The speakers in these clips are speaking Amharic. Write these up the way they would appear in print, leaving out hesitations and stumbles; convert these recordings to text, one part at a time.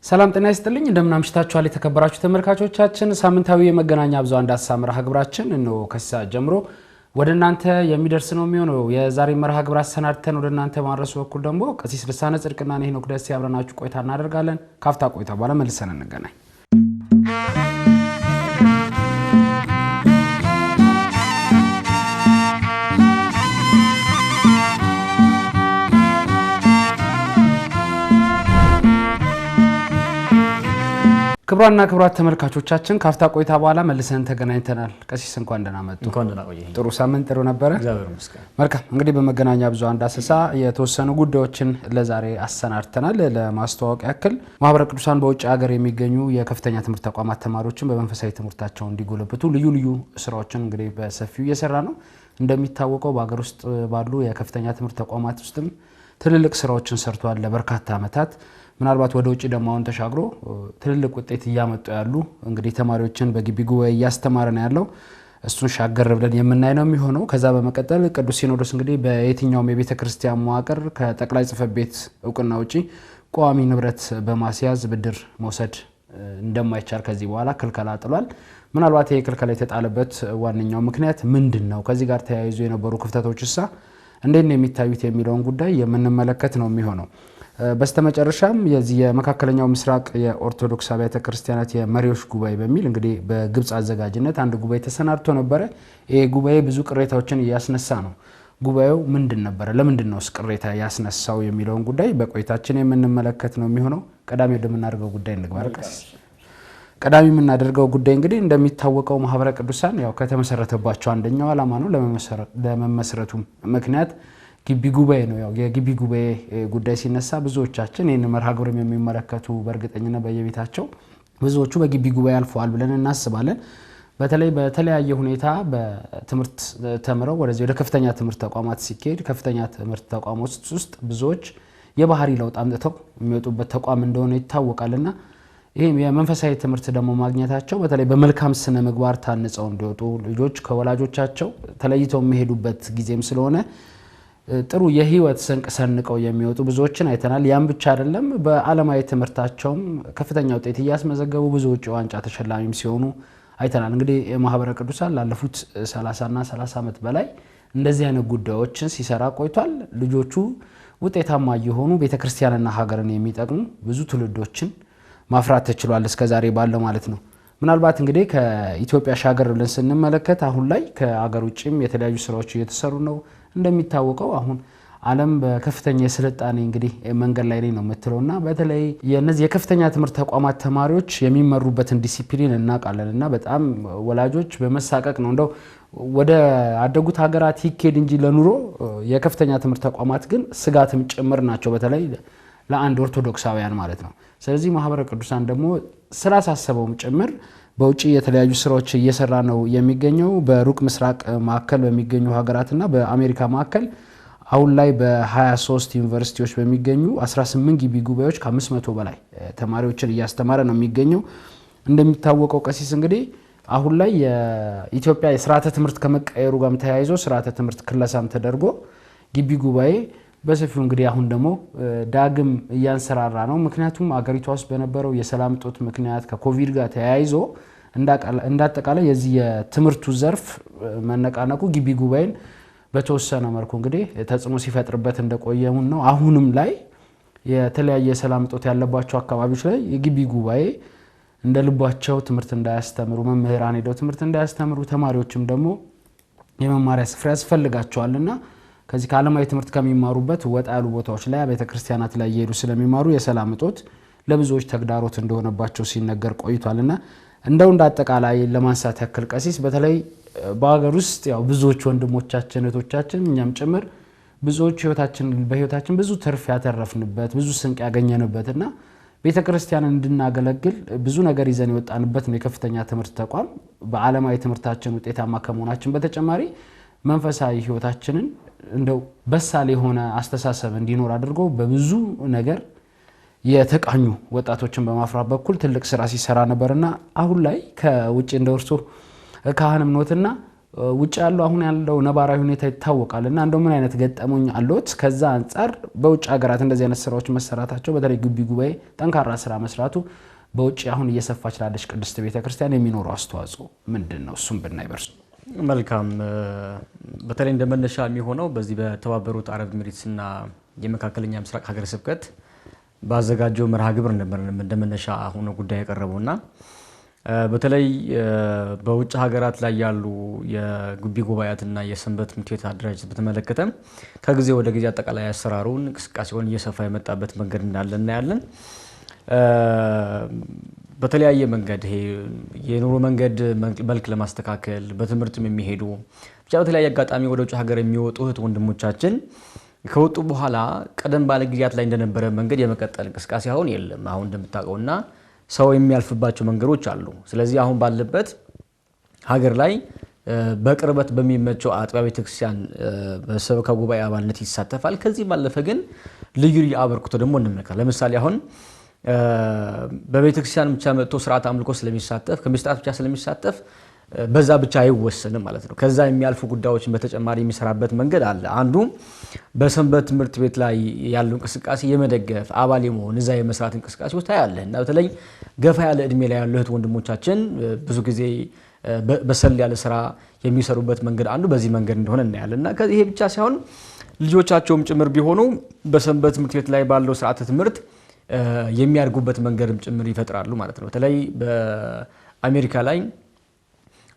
ሰላም ጤና ይስጥልኝ እንደምን አምሽታችኋል የተከበራችሁ ተመልካቾቻችን ሳምንታዊ የመገናኛ ብዙሃን ዳሰሳ መርሃ ግብራችን ነው ከሰዓት ጀምሮ ወደ እናንተ የሚደርስ ነው የሚሆነው የዛሬ መርሃ ግብር አሰናድተን ወደ እናንተ ማድረሱ በኩል ደግሞ ቀሲስ ልሳነ ጽድቅና ሄኖክ ደሴ አብረናችሁ ቆይታ እናደርጋለን ካፍታ ቆይታ በኋላ መልሰን እንገናኝ ክብራና ክብራት ተመልካቾቻችን ካፍታ ቆይታ በኋላ መልሰን ተገናኝተናል ቀሲስ እንኳን ደህና መጡ እንኳን ደህና ቆየኝ ጥሩ ሳምንት ጥሩ ነበር እግዚአብሔር ይመስገን መልካም እንግዲህ በመገናኛ ብዙሃን ዳሰሳ የተወሰኑ ጉዳዮችን ለዛሬ አሰናድተናል ለማስተዋወቅ ያክል ማህበረ ቅዱሳን በውጭ ሀገር የሚገኙ የከፍተኛ ትምህርት ተቋማት ተማሪዎችን በመንፈሳዊ ትምህርታቸው እንዲጎለብቱ ልዩ ስራዎችን እንግዲህ በሰፊው እየሰራ ነው እንደሚታወቀው በአገር ውስጥ ባሉ የከፍተኛ ትምህርት ተቋማት ውስጥም ትልልቅ ስራዎችን ሰርቷል ለበርካታ አመታት ምናልባት ወደ ውጪ ደግሞ አሁን ተሻግሮ ትልልቅ ውጤት ያመጡ ያሉ እንግዲህ ተማሪዎችን በግቢ ጉባኤ ያስተማረ ነው ያለው እሱን ሻገር ብለን የምናይ ነው የሚሆነው ከዛ በመቀጠል ቅዱስ ሲኖዶስ እንግዲህ በየትኛውም የቤተ ክርስቲያን መዋቅር ከጠቅላይ ጽሕፈት ቤት ዕውቅና ውጪ ቋሚ ንብረት በማስያዝ ብድር መውሰድ እንደማይቻል ከዚህ በኋላ ክልከላ ጥሏል ምናልባት ይሄ ክልከላ የተጣለበት ዋነኛው ምክንያት ምንድነው ከዚህ ጋር ተያይዞ የነበሩ ክፍተቶችሳ እንዴት ነው የሚታዩት የሚለውን ጉዳይ የምንመለከት ነው የሚሆነው በስተመጨረሻም የዚህ የመካከለኛው ምስራቅ የኦርቶዶክስ አብያተ ክርስቲያናት የመሪዎች ጉባኤ በሚል እንግዲህ በግብጽ አዘጋጅነት አንድ ጉባኤ ተሰናድቶ ነበር ይሄ ጉባኤ ብዙ ቅሬታዎችን ያስነሳ ነው ጉባኤው ምንድን ነበር ለምንድነው ቅሬታ ያስነሳው የሚለውን ጉዳይ በቆይታችን የምንመለከት ነው የሚሆነው ቀዳሚ ወደምናደርገው ጉዳይ እንግባርቀስ ቀዳሚ የምናደርገው ጉዳይ እንግዲህ እንደሚታወቀው ማህበረ ቅዱሳን ያው ከተመሰረተባቸው አንደኛው ዓላማ ነው ለመመስረቱ ምክንያት ግቢ ጉባኤ ነው ያው የግቢ ጉባኤ ጉዳይ ሲነሳ ብዙዎቻችን ይሄን መርሃ ግብርም የሚመለከቱ በእርግጠኝነት በየቤታቸው ብዙዎቹ በግቢ ጉባኤ አልፈዋል ብለን እናስባለን በተለይ በተለያየ ሁኔታ በትምህርት ተምረው ወደ ከፍተኛ ትምህርት ተቋማት ሲኬድ ከፍተኛ ትምህርት ተቋማት ውስጥ ብዙዎች የባህሪ ለውጥ አምጥተው የሚወጡበት ተቋም እንደሆነ ይታወቃልና ይሄ የመንፈሳዊ ትምህርት ደግሞ ማግኘታቸው በተለይ በመልካም ስነ ምግባር ታንጸው እንዲወጡ ልጆች ከወላጆቻቸው ተለይተው የሚሄዱበት ጊዜም ስለሆነ ጥሩ የህይወት ስንቅ ሰንቀው የሚወጡ ብዙዎችን አይተናል ያን ብቻ አይደለም በዓለማዊ ትምህርታቸውም ከፍተኛ ውጤት ያስመዘገቡ ብዙዎች ዋንጫ ተሸላሚም ሲሆኑ አይተናል እንግዲህ ማህበረ ቅዱሳን ላለፉት 30 እና 30 አመት በላይ እንደዚህ አይነት ጉዳዮችን ሲሰራ ቆይቷል ልጆቹ ውጤታማ የሆኑ ቤተክርስቲያንና ሀገርን የሚጠቅሙ ብዙ ትውልዶችን ማፍራት ተችሏል እስከዛሬ ባለው ማለት ነው ምናልባት እንግዲህ ከኢትዮጵያ ሻገር ብለን ስንመለከት አሁን ላይ ከሀገር ውጪም የተለያዩ ስራዎች እየተሰሩ ነው እንደሚታወቀው አሁን ዓለም በከፍተኛ የስልጣኔ እንግዲህ መንገድ ላይ ነው የምትለውና በተለይ የነዚህ የከፍተኛ ትምህርት ተቋማት ተማሪዎች የሚመሩበትን ዲሲፕሊን እናቃለንና በጣም ወላጆች በመሳቀቅ ነው እንደው ወደ አደጉት ሀገራት ይኬድ እንጂ ለኑሮ የከፍተኛ ትምህርት ተቋማት ግን ስጋትም ጭምር ናቸው በተለይ ለአንድ ኦርቶዶክሳውያን ማለት ነው ስለዚህ ማህበረ ቅዱሳን ደግሞ ስላሳሰበውም ጭምር በውጪ የተለያዩ ስራዎች እየሰራ ነው የሚገኘው በሩቅ ምስራቅ ማዕከል በሚገኙ ሀገራትና በአሜሪካ ማዕከል አሁን ላይ በ23 ዩኒቨርሲቲዎች በሚገኙ 18 ግቢ ጉባኤዎች ከ500 በላይ ተማሪዎችን እያስተማረ ነው የሚገኘው እንደሚታወቀው ቀሲስ እንግዲህ አሁን ላይ የኢትዮጵያ የሥርዓተ ትምህርት ከመቀየሩ ጋር ተያይዞ ሥርዓተ ትምህርት ክለሳም ተደርጎ ግቢ ጉባኤ በሰፊው እንግዲህ አሁን ደግሞ ዳግም እያንሰራራ ነው ምክንያቱም አገሪቷ ውስጥ በነበረው የሰላም ጦት ምክንያት ከኮቪድ ጋር ተያይዞ እንዳጠቃላይ የዚህ የትምህርቱ ዘርፍ መነቃነቁ ግቢ ጉባኤን በተወሰነ መልኩ እንግዲህ ተጽዕኖ ሲፈጥርበት እንደቆየው ነው አሁንም ላይ የተለያየ ሰላም ጦት ያለባቸው አካባቢዎች ላይ የግቢ ጉባኤ እንደልባቸው ትምህርት እንዳያስተምሩ መምህራን ሄደው ትምህርት እንዳያስተምሩ ተማሪዎችም ደግሞ የመማሪያ ስፍራ ያስፈልጋቸዋልና ከዚህ ከዓለማዊ ትምህርት ከሚማሩበት ወጣ ያሉ ቦታዎች ላይ ቤተክርስቲያናት ላይ ይሄዱ ስለሚማሩ የሰላም ጦት ለብዙዎች ተግዳሮት እንደሆነባቸው ሲነገር ቆይቷልና እንደው እንዳጠቃላይ ለማንሳት ያክል ቀሲስ በተለይ በአገር ውስጥ ያው ብዙዎች ወንድሞቻችን እህቶቻችን እኛም ጭምር ብዙዎች በህይወታችን ብዙ ትርፍ ያተረፍንበት ብዙ ስንቅ ያገኘንበትና ቤተክርስቲያንን እንድናገለግል ብዙ ነገር ይዘን የወጣንበት ነው የከፍተኛ ትምህርት ተቋም በዓለማዊ ትምህርታችን ውጤታማ ከመሆናችን በተጨማሪ መንፈሳዊ ህይወታችንን እንደው በሳል የሆነ አስተሳሰብ እንዲኖር አድርጎ በብዙ ነገር የተቃኙ ወጣቶችን በማፍራት በኩል ትልቅ ስራ ሲሰራ ነበርና አሁን ላይ ከውጪ እንደወርሶ ካህንም ኖትና ውጭ ያለው አሁን ያለው ነባራዊ ሁኔታ ይታወቃልና እንደው ምን አይነት ገጠሙኝ አሉት ከዛ አንፃር በውጭ ሀገራት እንደዚህ አይነት ስራዎች መሰራታቸው በተለይ ግቢ ጉባኤ ጠንካራ ስራ መስራቱ በውጭ አሁን እየሰፋች ላለች ቅድስት ቤተክርስቲያን የሚኖረው አስተዋጽኦ ምንድነው እሱም ብናይ በርሱ መልካም በተለይ እንደመነሻ የሚሆነው በዚህ በተባበሩት አረብ ኤሚሬትስና የመካከለኛ ምስራቅ ሀገረ ስብከት ባዘጋጀው መርሃ ግብር እንደመነሻ ሆኖ ጉዳይ ያቀረበውና በተለይ በውጭ ሀገራት ላይ ያሉ የግቢ ጉባኤያትና የሰንበት ትምህርት ቤት አደራጀት በተመለከተ ከጊዜ ወደ ጊዜ አጠቃላይ አሰራሩን እንቅስቃሴውን እየሰፋ የመጣበት መንገድ እንዳለ እናያለን። በተለያየ መንገድ ይሄ የኑሮ መንገድ መልክ ለማስተካከል በትምህርትም የሚሄዱ ብቻ በተለያየ አጋጣሚ ወደ ውጭ ሀገር የሚወጡ እህት ወንድሞቻችን ከወጡ በኋላ ቀደም ባለ ጊዜያት ላይ እንደነበረ መንገድ የመቀጠል እንቅስቃሴ አሁን የለም። አሁን እንደምታውቀውና ሰው የሚያልፍባቸው መንገዶች አሉ። ስለዚህ አሁን ባለበት ሀገር ላይ በቅርበት በሚመቸው አጥቢያ ቤተክርስቲያን በሰበካ ጉባኤ አባልነት ይሳተፋል። ከዚህ ባለፈ ግን ልዩ ልዩ አበርክቶ ደግሞ እንመለከታለን። ለምሳሌ አሁን በቤተክርስቲያን ብቻ መጥቶ ስርዓት አምልኮ ስለሚሳተፍ ከመስጣት ብቻ ስለሚሳተፍ በዛ ብቻ አይወሰንም ማለት ነው። ከዛ የሚያልፉ ጉዳዮችን በተጨማሪ የሚሰራበት መንገድ አለ። አንዱ በሰንበት ትምህርት ቤት ላይ ያለው እንቅስቃሴ የመደገፍ አባል የመሆን እዛ የመስራት እንቅስቃሴ ውስጥ ያለ እና በተለይ ገፋ ያለ እድሜ ላይ ያሉ እህት ወንድሞቻችን ብዙ ጊዜ በሰል ያለ ስራ የሚሰሩበት መንገድ አንዱ በዚህ መንገድ እንደሆነ እናያለን እና ከዚህ ብቻ ሳይሆን ልጆቻቸውም ጭምር ቢሆኑ በሰንበት ትምህርት ቤት ላይ ባለው ስርዓተ ትምህርት የሚያድጉበት መንገድም ጭምር ይፈጥራሉ ማለት ነው። በተለይ በአሜሪካ ላይ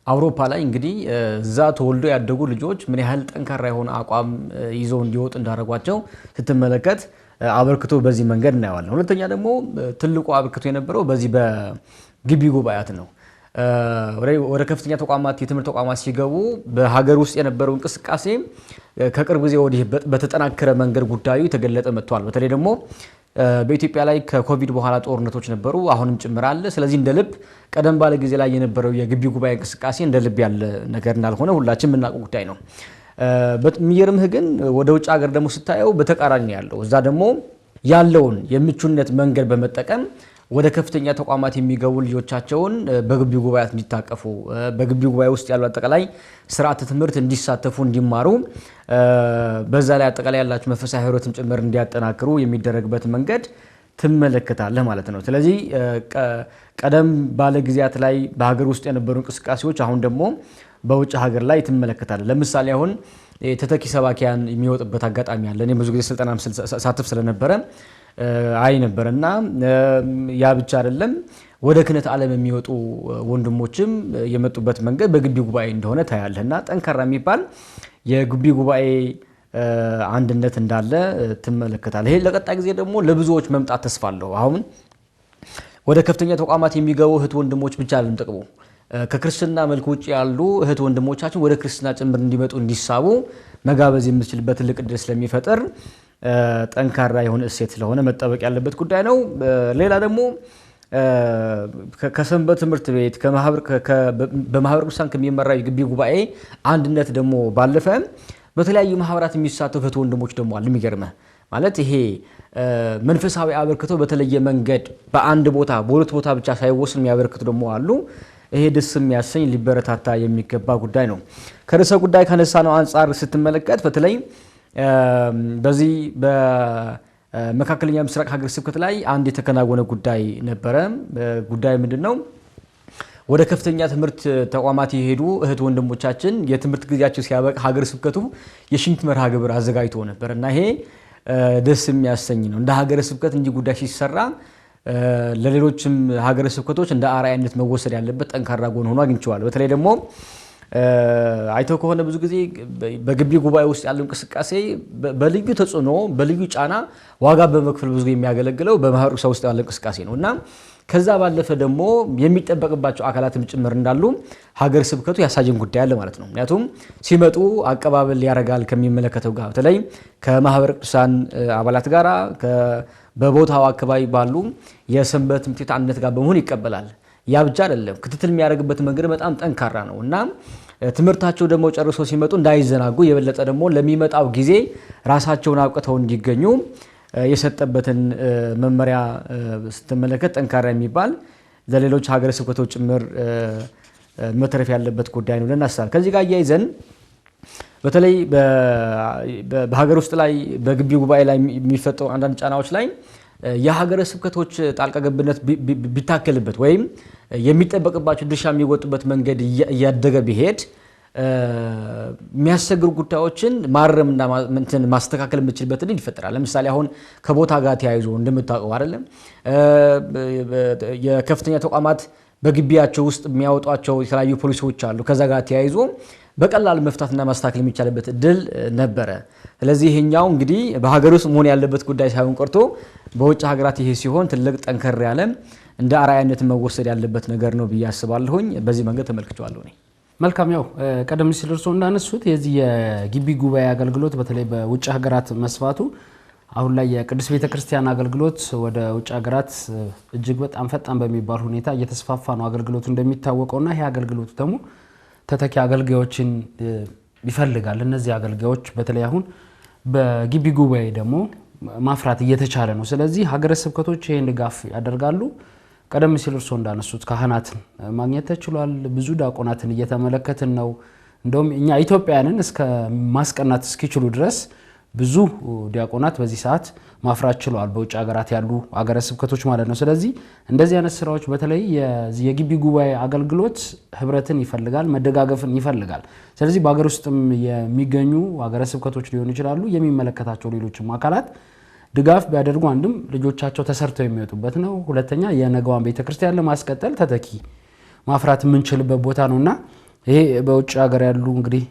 አውሮፓ ላይ እንግዲህ እዛ ተወልዶ ያደጉ ልጆች ምን ያህል ጠንካራ የሆነ አቋም ይዘው እንዲወጡ እንዳደረጓቸው ስትመለከት አበርክቶ በዚህ መንገድ እናያለን። ሁለተኛ ደግሞ ትልቁ አበርክቶ የነበረው በዚህ በግቢ ጉባኤያት ነው። ወደ ከፍተኛ ተቋማት የትምህርት ተቋማት ሲገቡ በሀገር ውስጥ የነበረው እንቅስቃሴ ከቅርብ ጊዜ ወዲህ በተጠናከረ መንገድ ጉዳዩ የተገለጠ መጥቷል። በተለይ ደግሞ በኢትዮጵያ ላይ ከኮቪድ በኋላ ጦርነቶች ነበሩ፣ አሁንም ጭምር አለ። ስለዚህ እንደ ልብ ቀደም ባለ ጊዜ ላይ የነበረው የግቢ ጉባኤ እንቅስቃሴ እንደ ልብ ያለ ነገር እንዳልሆነ ሁላችን የምናውቀው ጉዳይ ነው። የሚገርምህ ግን ወደ ውጭ ሀገር ደግሞ ስታየው በተቃራኒ ያለው እዛ ደግሞ ያለውን የምቹነት መንገድ በመጠቀም ወደ ከፍተኛ ተቋማት የሚገቡ ልጆቻቸውን በግቢ ጉባኤያት እንዲታቀፉ በግቢ ጉባኤ ውስጥ ያሉ አጠቃላይ ስርዓተ ትምህርት እንዲሳተፉ እንዲማሩ በዛ ላይ አጠቃላይ ያላቸው መንፈሳዊ ህይወትም ጭምር እንዲያጠናክሩ የሚደረግበት መንገድ ትመለከታለህ ማለት ነው። ስለዚህ ቀደም ባለ ጊዜያት ላይ በሀገር ውስጥ የነበሩ እንቅስቃሴዎች አሁን ደግሞ በውጭ ሀገር ላይ ትመለከታለህ። ለምሳሌ አሁን ተተኪ ሰባኪያን የሚወጥበት አጋጣሚ አለ። እኔ ብዙ ጊዜ ስልጠና ሳትፍ ስለነበረ አይ ነበርና ያ ብቻ አይደለም ወደ ክህነት ዓለም የሚወጡ ወንድሞችም የመጡበት መንገድ በግቢ ጉባኤ እንደሆነ ታያለህና ጠንካራ የሚባል የግቢ ጉባኤ አንድነት እንዳለ ትመለከታለህ። ይሄ ለቀጣይ ጊዜ ደግሞ ለብዙዎች መምጣት ተስፋ አለው። አሁን ወደ ከፍተኛ ተቋማት የሚገቡ እህት ወንድሞች ብቻ አይደለም ጥቅሙ ከክርስትና መልኩ ውጭ ያሉ እህት ወንድሞቻችን ወደ ክርስትና ጭምር እንዲመጡ እንዲሳቡ መጋበዝ የምትችልበት ትልቅ ዕድል ስለሚፈጥር ጠንካራ የሆነ እሴት ስለሆነ መጠበቅ ያለበት ጉዳይ ነው። ሌላ ደግሞ ከሰንበት ትምህርት ቤት በማህበረ ቅዱሳን ከሚመራው የግቢ ጉባኤ አንድነት ደግሞ ባለፈ በተለያዩ ማህበራት የሚሳተፉ እህት ወንድሞች ደግሞ አሉ። የሚገርምህ ማለት ይሄ መንፈሳዊ አበርክቶ በተለየ መንገድ በአንድ ቦታ በሁለት ቦታ ብቻ ሳይወስን የሚያበረክቱ ደግሞ አሉ። ይሄ ደስ የሚያሰኝ ሊበረታታ የሚገባ ጉዳይ ነው። ከርዕሰ ጉዳይ ካነሳ ነው አንጻር ስትመለከት በተለይ በዚህ በመካከለኛ ምስራቅ ሀገረ ስብከት ላይ አንድ የተከናወነ ጉዳይ ነበረ። ጉዳይ ምንድነው? ወደ ከፍተኛ ትምህርት ተቋማት የሄዱ እህት ወንድሞቻችን የትምህርት ጊዜያቸው ሲያበቃ ሀገረ ስብከቱ የሽኝት መርሃ ግብር አዘጋጅቶ ነበርና ይሄ ደስ የሚያሰኝ ነው። እንደ ሀገረ ስብከት እንጂ ጉዳይ ሲሰራ ለሌሎችም ሀገረ ስብከቶች እንደ አርአያነት መወሰድ ያለበት ጠንካራ ጎን ሆኖ አግኝቼዋለሁ። በተለይ ደግሞ አይተው ከሆነ ብዙ ጊዜ በግቢ ጉባኤ ውስጥ ያለው እንቅስቃሴ በልዩ ተጽዕኖ በልዩ ጫና ዋጋ በመክፈል ብዙ የሚያገለግለው በማህበሩ ሰው ውስጥ ያለው እንቅስቃሴ ነውና ከዛ ባለፈ ደግሞ የሚጠበቅባቸው አካላትም ጭምር እንዳሉ ሀገረ ስብከቱ ያሳየን ጉዳይ አለ ማለት ነው። ምክንያቱም ሲመጡ አቀባበል ያረጋል ከሚመለከተው ጋር በተለይ ከማህበረ ቅዱሳን አባላት ጋራ በቦታው አካባቢ ባሉ የሰንበት ትምህርት ቤት አንድነት ጋር በመሆን ይቀበላል። ያ ብቻ አይደለም ክትትል የሚያደርግበት መንገድ በጣም ጠንካራ ነውና ትምህርታቸው ደግሞ ጨርሶ ሲመጡ እንዳይዘናጉ የበለጠ ደግሞ ለሚመጣው ጊዜ ራሳቸውን አውቀተው እንዲገኙ የሰጠበትን መመሪያ ስትመለከት ጠንካራ የሚባል ለሌሎች ሀገረ ስብከቶች ጭምር መተረፍ ያለበት ጉዳይ ነው ብለን እናስባለን። ከዚህ ጋር አያይዘን በተለይ በሀገር ውስጥ ላይ በግቢ ጉባኤ ላይ የሚፈጠሩ አንዳንድ ጫናዎች ላይ የሀገረ ስብከቶች ጣልቃ ገብነት ቢታከልበት ወይም የሚጠበቅባቸው ድርሻ የሚወጡበት መንገድ እያደገ ቢሄድ የሚያስቸግሩ ጉዳዮችን ማረምና ማስተካከል የምችልበት እድል ይፈጠራል። ለምሳሌ አሁን ከቦታ ጋር ተያይዞ እንደምታውቀው አይደለም የከፍተኛ ተቋማት በግቢያቸው ውስጥ የሚያወጧቸው የተለያዩ ፖሊሲዎች አሉ። ከዛ ጋር ተያይዞ በቀላል መፍታትና ማስተካከል የሚቻልበት እድል ነበረ። ስለዚህ ይሄኛው እንግዲህ በሀገር ውስጥ መሆን ያለበት ጉዳይ ሳይሆን ቀርቶ በውጭ ሀገራት ይሄ ሲሆን ትልቅ ጠንከር ያለ እንደ አርአያነት መወሰድ ያለበት ነገር ነው ብዬ አስባለሁኝ። በዚህ መንገድ ተመልክቻለሁ እኔ። መልካም ያው ቀደም ሲል እርሶ እንዳነሱት የዚህ የግቢ ጉባኤ አገልግሎት በተለይ በውጭ ሀገራት መስፋቱ አሁን ላይ የቅዱስ ቤተክርስቲያን አገልግሎት ወደ ውጭ ሀገራት እጅግ በጣም ፈጣን በሚባል ሁኔታ እየተስፋፋ ነው አገልግሎቱ እንደሚታወቀውና ይሄ አገልግሎቱ ደግሞ ተተኪ አገልጋዮችን ይፈልጋል። እነዚህ አገልጋዮች በተለይ አሁን በግቢ ጉባኤ ደግሞ ማፍራት እየተቻለ ነው። ስለዚህ ሀገረ ስብከቶች ይሄን ድጋፍ ያደርጋሉ። ቀደም ሲል እርሶ እንዳነሱት ካህናትን ማግኘት ተችሏል። ብዙ ዲያቆናትን እየተመለከትን ነው። እንደውም እኛ ኢትዮጵያውያንን እስከ ማስቀናት እስኪችሉ ድረስ ብዙ ዲያቆናት በዚህ ሰዓት ማፍራት ችለዋል በውጭ ሀገራት ያሉ ሀገረ ስብከቶች ማለት ነው። ስለዚህ እንደዚህ አይነት ስራዎች በተለይ የግቢ ጉባኤ አገልግሎት ህብረትን ይፈልጋል፣ መደጋገፍን ይፈልጋል። ስለዚህ በሀገር ውስጥም የሚገኙ ሀገረ ስብከቶች ሊሆኑ ይችላሉ የሚመለከታቸው ሌሎችም አካላት ድጋፍ ቢያደርጉ አንድም ልጆቻቸው ተሰርተው የሚወጡበት ነው፣ ሁለተኛ የነገዋን ቤተክርስቲያን ለማስቀጠል ተተኪ ማፍራት የምንችልበት ቦታ ነውና ይሄ በውጭ ሀገር ያሉ እንግዲህ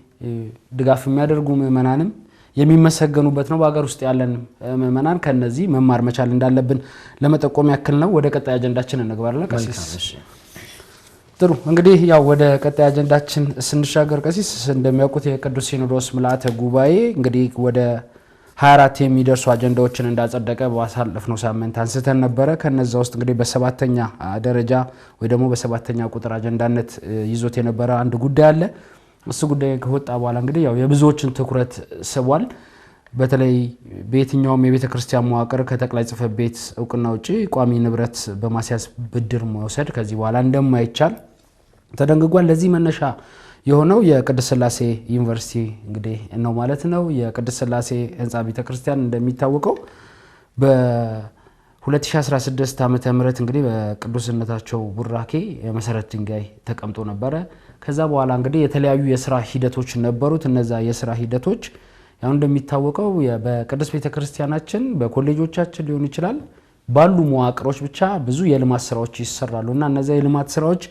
ድጋፍ የሚያደርጉ ምእመናንም የሚመሰገኑበት ነው። በሀገር ውስጥ ያለን ምእመናን ከነዚህ መማር መቻል እንዳለብን ለመጠቆም ያክል ነው። ወደ ቀጣይ አጀንዳችን እንግባለን። ቀሲስ ጥሩ እንግዲህ ያው ወደ ቀጣይ አጀንዳችን ስንሻገር ቀሲስ እንደሚያውቁት የቅዱስ ሲኖዶስ ምልዓተ ጉባኤ እንግዲህ ወደ 24 የሚደርሱ አጀንዳዎችን እንዳጸደቀ ባሳለፍነው ሳምንት አንስተን ነበረ። ከነዛ ውስጥ እንግዲህ በሰባተኛ ደረጃ ወይ ደግሞ በሰባተኛ ቁጥር አጀንዳነት ይዞት የነበረ አንድ ጉዳይ አለ። እሱ ጉዳይ ከወጣ በኋላ እንግዲህ ያው የብዙዎችን ትኩረት ስቧል። በተለይ በየትኛውም የቤተ ክርስቲያን መዋቅር ከጠቅላይ ጽሕፈት ቤት እውቅና ውጪ ቋሚ ንብረት በማስያዝ ብድር መውሰድ ከዚህ በኋላ እንደማይቻል ተደንግጓል። ለዚህ መነሻ የሆነው የቅድስት ሥላሴ ዩኒቨርሲቲ እንግዲህ ነው ማለት ነው። የቅድስት ሥላሴ ህንጻ ቤተ ክርስቲያን እንደሚታወቀው በ2016 ዓመተ ምህረት እንግዲህ በቅዱስነታቸው ቡራኬ የመሰረት ድንጋይ ተቀምጦ ነበረ። ከዛ በኋላ እንግዲህ የተለያዩ የሥራ ሂደቶች ነበሩት። እነዛ የሥራ ሂደቶች ያው እንደሚታወቀው በቅድስት ቤተ ክርስቲያናችን በኮሌጆቻችን ሊሆን ይችላል ባሉ መዋቅሮች ብቻ ብዙ የልማት ስራዎች ይሰራሉና እነዛ የልማት ስራዎች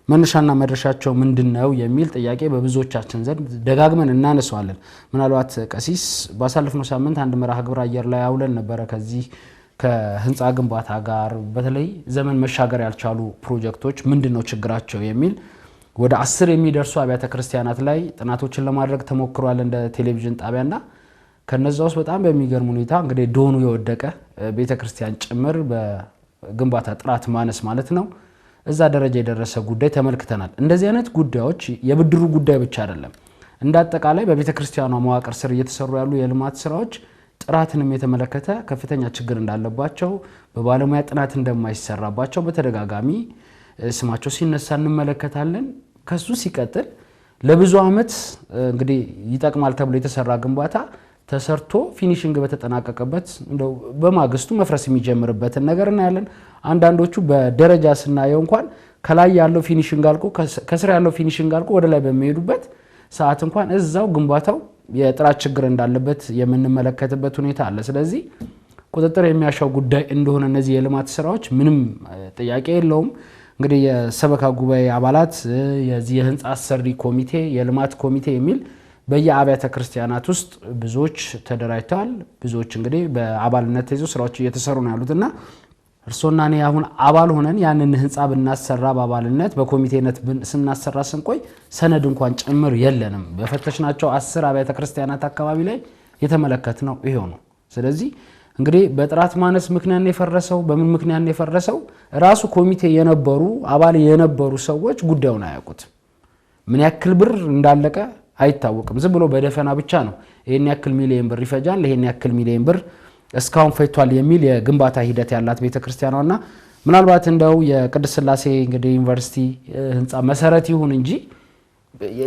መነሻና መድረሻቸው ምንድነው የሚል ጥያቄ በብዙዎቻችን ዘንድ ደጋግመን እናነሳዋለን። ምናልባት ቀሲስ ባሳለፍነው ሳምንት አንድ መርሃ ግብር አየር ላይ አውለን ነበረ ከዚህ ከህንጻ ግንባታ ጋር በተለይ ዘመን መሻገር ያልቻሉ ፕሮጀክቶች ምንድነው ችግራቸው የሚል ወደ 10 የሚደርሱ አብያተ ክርስቲያናት ላይ ጥናቶችን ለማድረግ ተሞክሯል እንደ ቴሌቪዥን ጣቢያና ከነዛ ውስጥ በጣም በሚገርም ሁኔታ እንግዲህ ዶኑ የወደቀ ቤተ ክርስቲያን ጭምር በግንባታ ጥራት ማነስ ማለት ነው እዛ ደረጃ የደረሰ ጉዳይ ተመልክተናል። እንደዚህ አይነት ጉዳዮች የብድሩ ጉዳይ ብቻ አይደለም። እንደ አጠቃላይ በቤተ ክርስቲያኗ መዋቅር ስር እየተሰሩ ያሉ የልማት ስራዎች ጥራትንም የተመለከተ ከፍተኛ ችግር እንዳለባቸው በባለሙያ ጥናት እንደማይሰራባቸው በተደጋጋሚ ስማቸው ሲነሳ እንመለከታለን። ከሱ ሲቀጥል ለብዙ አመት እንግዲህ ይጠቅማል ተብሎ የተሰራ ግንባታ ተሰርቶ ፊኒሺንግ በተጠናቀቀበት እንደው በማግስቱ መፍረስ የሚጀምርበትን ነገር እናያለን። አንዳንዶቹ በደረጃ ስናየው እንኳን ከላይ ያለው ፊኒሺንግ አልቆ ከስር ያለው ፊኒሺንግ አልቆ ወደ ላይ በሚሄዱበት ሰዓት እንኳን እዛው ግንባታው የጥራት ችግር እንዳለበት የምንመለከትበት ሁኔታ አለ። ስለዚህ ቁጥጥር የሚያሻው ጉዳይ እንደሆነ እነዚህ የልማት ስራዎች ምንም ጥያቄ የለውም። እንግዲህ የሰበካ ጉባኤ አባላት የዚህ የህንጻ አሰሪ ኮሚቴ የልማት ኮሚቴ የሚል በየአብያተ ክርስቲያናት ውስጥ ብዙዎች ተደራጅተዋል። ብዙዎች እንግዲህ በአባልነት ተይዘው ስራዎች እየተሰሩ ነው ያሉትና እርሶና እኔ አሁን አባል ሆነን ያንን ህንጻ ብናሰራ በአባልነት በኮሚቴነት ስናሰራ ስንቆይ ሰነድ እንኳን ጭምር የለንም። በፈተሽናቸው 10 አብያተ ክርስቲያናት አካባቢ ላይ የተመለከትነው ይሄው ነው። ስለዚህ እንግዲህ በጥራት ማነስ ምክንያት የፈረሰው በምን ምክንያት የፈረሰው ራሱ ኮሚቴ የነበሩ አባል የነበሩ ሰዎች ጉዳዩን አያውቁት። ምን ያክል ብር እንዳለቀ አይታወቅም። ዝም ብሎ በደፈና ብቻ ነው ይሄን ያክል ሚሊዮን ብር ይፈጃል፣ ይሄን ያክል ሚሊዮን ብር እስካሁን ፈይቷል የሚል የግንባታ ሂደት ያላት ቤተክርስቲያኗና ምናልባት እንደው የቅድስት ሥላሴ እንግዲህ ዩኒቨርሲቲ ህንፃ መሰረት ይሁን እንጂ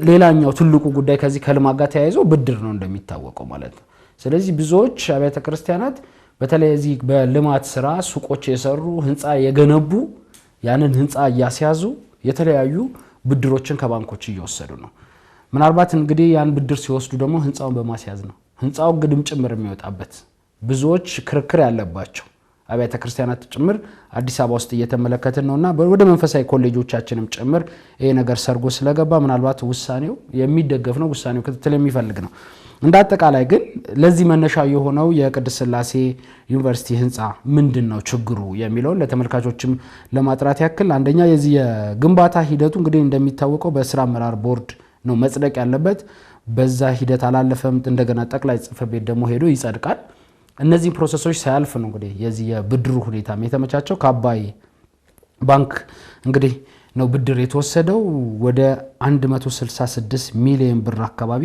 ሌላኛው ትልቁ ጉዳይ ከዚህ ከልማት ጋር ተያይዞ ብድር ነው እንደሚታወቀው ማለት ነው። ስለዚህ ብዙዎች አብያተ ክርስቲያናት በተለይ እዚህ በልማት ስራ ሱቆች የሰሩ ህንፃ የገነቡ ያንን ህንፃ እያስያዙ የተለያዩ ብድሮችን ከባንኮች እየወሰዱ ነው። ምናልባት እንግዲህ ያን ብድር ሲወስዱ ደግሞ ህንፃውን በማስያዝ ነው ህንፃው ግድም ጭምር የሚወጣበት ብዙዎች ክርክር ያለባቸው አብያተ ክርስቲያናት ጭምር አዲስ አበባ ውስጥ እየተመለከትን ነውና ወደ መንፈሳዊ ኮሌጆቻችንም ጭምር ይሄ ነገር ሰርጎ ስለገባ ምናልባት ውሳኔው የሚደገፍ ነው፣ ውሳኔው ክትትል የሚፈልግ ነው። እንደ አጠቃላይ ግን ለዚህ መነሻ የሆነው የቅድስት ሥላሴ ዩኒቨርሲቲ ህንፃ ምንድነው ችግሩ የሚለውን ለተመልካቾችም ለማጥራት ያክል አንደኛ የዚህ የግንባታ ሂደቱ እንግዲህ እንደሚታወቀው በስራ አመራር ቦርድ ነው መጽደቅ ያለበት። በዛ ሂደት አላለፈም። እንደገና ጠቅላይ ጽሕፈት ቤት ደግሞ ሄዶ ይጸድቃል። እነዚህ ፕሮሰሶች ሳያልፍ ነው እንግዲህ የዚህ የብድሩ ሁኔታ የተመቻቸው። ከአባይ ባንክ እንግዲህ ነው ብድር የተወሰደው ወደ 166 ሚሊዮን ብር አካባቢ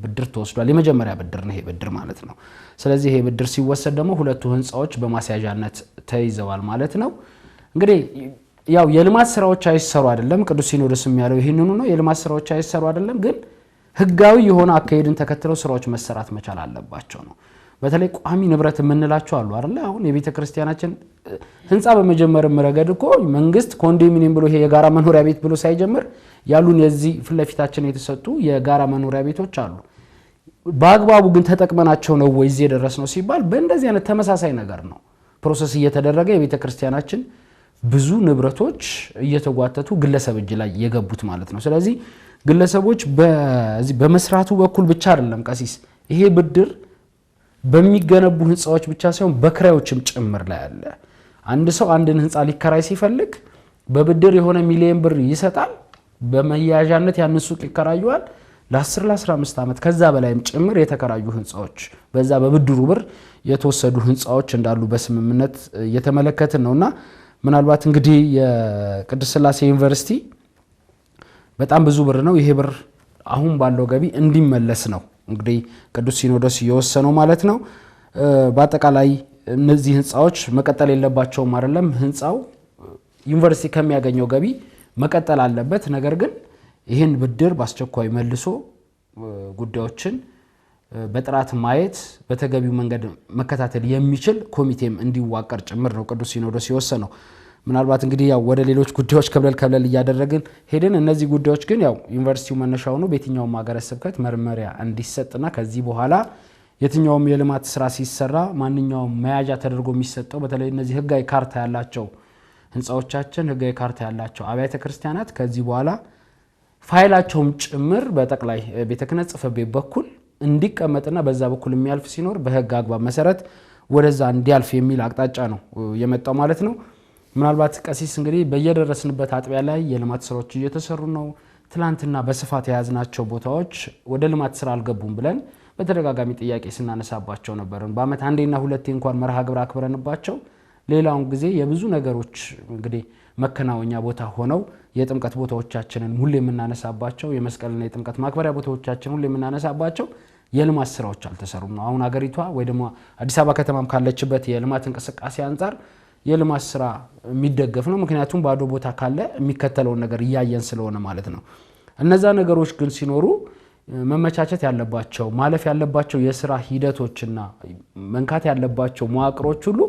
ብድር ተወስዷል። የመጀመሪያ ብድር ነው ይሄ ብድር ማለት ነው። ስለዚህ ይሄ ብድር ሲወሰድ ደግሞ ሁለቱ ህንፃዎች በማስያዣነት ተይዘዋል ማለት ነው። እንግዲህ ያው የልማት ስራዎች አይሰሩ አይደለም፣ ቅዱስ ሲኖዶስም ያለው ይሄንኑ ነው። የልማት ስራዎች አይሰሩ አይደለም፣ ግን ህጋዊ የሆነ አካሄድን ተከትለው ስራዎች መሰራት መቻል አለባቸው ነው። በተለይ ቋሚ ንብረት የምንላቸው አሉ አይደል? አሁን የቤተ ክርስቲያናችን ህንፃ በመጀመርም ረገድ እኮ መንግስት ኮንዶሚኒየም ብሎ ይሄ የጋራ መኖሪያ ቤት ብሎ ሳይጀምር ያሉን የዚህ ፍለፊታችን የተሰጡ የጋራ መኖሪያ ቤቶች አሉ። በአግባቡ ግን ተጠቅመናቸው ነው ወይ እዚህ የደረስነው ሲባል በእንደዚህ አይነት ተመሳሳይ ነገር ነው ፕሮሰስ እየተደረገ የቤተ ክርስቲያናችን ብዙ ንብረቶች እየተጓተቱ ግለሰብ እጅ ላይ የገቡት ማለት ነው። ስለዚህ ግለሰቦች በዚህ በመስራቱ በኩል ብቻ አይደለም ቀሲስ ይሄ ብድር በሚገነቡ ህንፃዎች ብቻ ሳይሆን በክራዮችም ጭምር ላይ አለ። አንድ ሰው አንድን ህንፃ ሊከራይ ሲፈልግ በብድር የሆነ ሚሊዮን ብር ይሰጣል። በመያዣነት ያንን ሱቅ ይከራዩዋል። ለ10 ለ15 ዓመት ከዛ በላይም ጭምር የተከራዩ ህንፃዎች በዛ በብድሩ ብር የተወሰዱ ህንፃዎች እንዳሉ በስምምነት እየተመለከትን ነውና ምናልባት እንግዲህ የቅድስት ሥላሴ ዩኒቨርሲቲ በጣም ብዙ ብር ነው። ይሄ ብር አሁን ባለው ገቢ እንዲመለስ ነው እንግዲህ ቅዱስ ሲኖዶስ የወሰነው ማለት ነው። በአጠቃላይ እነዚህ ህንፃዎች መቀጠል የለባቸውም አይደለም። ህንፃው ዩኒቨርሲቲ ከሚያገኘው ገቢ መቀጠል አለበት። ነገር ግን ይህን ብድር በአስቸኳይ መልሶ ጉዳዮችን በጥራት ማየት በተገቢው መንገድ መከታተል የሚችል ኮሚቴም እንዲዋቀር ጭምር ነው ቅዱስ ሲኖዶስ የወሰነው። ምናልባት እንግዲህ ያው ወደ ሌሎች ጉዳዮች ከብለል እያደረግን ሄደን እነዚህ ጉዳዮች ግን ያው ዩኒቨርሲቲው መነሻው ነው በየትኛውም ሀገረ ስብከት መርመሪያ እንዲሰጥና ከዚህ በኋላ የትኛውም የልማት ስራ ሲሰራ ማንኛውም መያዣ ተደርጎ የሚሰጠው በተለይ እነዚህ ህጋዊ ካርታ ያላቸው ህንፃዎቻችን ህጋዊ ካርታ ያላቸው አብያተ ክርስቲያናት ከዚህ በኋላ ፋይላቸውም ጭምር በጠቅላይ ቤተ ክህነት ጽሕፈት ቤት በኩል እንዲቀመጥና በዛ በኩል የሚያልፍ ሲኖር በህግ አግባብ መሰረት ወደዛ እንዲያልፍ የሚል አቅጣጫ ነው የመጣው ማለት ነው። ምናልባት ቀሲስ እንግዲህ በየደረስንበት አጥቢያ ላይ የልማት ስራዎች እየተሰሩ ነው። ትላንትና በስፋት የያዝናቸው ቦታዎች ወደ ልማት ስራ አልገቡም ብለን በተደጋጋሚ ጥያቄ ስናነሳባቸው ነበርን። በአመት አንዴና ሁለቴ እንኳን መርሃ ግብር አክብረንባቸው ሌላውን ጊዜ የብዙ ነገሮች እንግዲህ መከናወኛ ቦታ ሆነው የጥምቀት ቦታዎቻችንን ሁሌ የምናነሳባቸው የመስቀልና የጥምቀት ማክበሪያ ቦታዎቻችንን ሁሌ የምናነሳባቸው የልማት ስራዎች አልተሰሩም ነው። አሁን አገሪቷ ወይ ደግሞ አዲስ አበባ ከተማም ካለችበት የልማት እንቅስቃሴ አንፃር የልማት ስራ የሚደገፍ ነው። ምክንያቱም ባዶ ቦታ ካለ የሚከተለውን ነገር እያየን ስለሆነ ማለት ነው። እነዛ ነገሮች ግን ሲኖሩ መመቻቸት ያለባቸው ማለፍ ያለባቸው የስራ ሂደቶችና መንካት ያለባቸው መዋቅሮች ሁሉ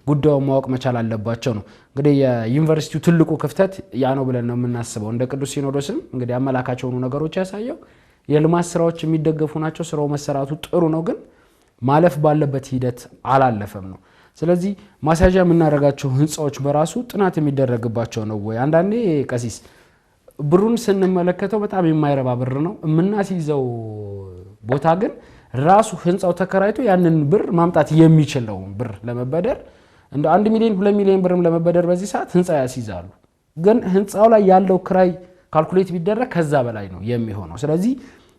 ጉዳዩን ማወቅ መቻል አለባቸው ነው። እንግዲህ የዩኒቨርሲቲው ትልቁ ክፍተት ያ ነው ብለን ነው የምናስበው። እንደ ቅዱስ ሲኖዶስም እንግዲህ አመላካች የሆኑ ነገሮች ያሳየው የልማት ስራዎች የሚደገፉ ናቸው። ስራው መሰራቱ ጥሩ ነው፣ ግን ማለፍ ባለበት ሂደት አላለፈም ነው። ስለዚህ ማሳጃ የምናደርጋቸው ህንፃዎች በራሱ ጥናት የሚደረግባቸው ነው ወይ? አንዳንዴ ቀሲስ ብሩን ስንመለከተው በጣም የማይረባ ብር ነው የምናስይዘው ቦታ ግን ራሱ ህንፃው ተከራይቶ ያንን ብር ማምጣት የሚችለው ብር ለመበደር እንደ 1 ሚሊዮን 2 ሚሊዮን ብርም ለመበደር በዚህ ሰዓት ህንፃ ያስይዛሉ። ግን ህንፃው ላይ ያለው ክራይ ካልኩሌት ቢደረግ ከዛ በላይ ነው የሚሆነው። ስለዚህ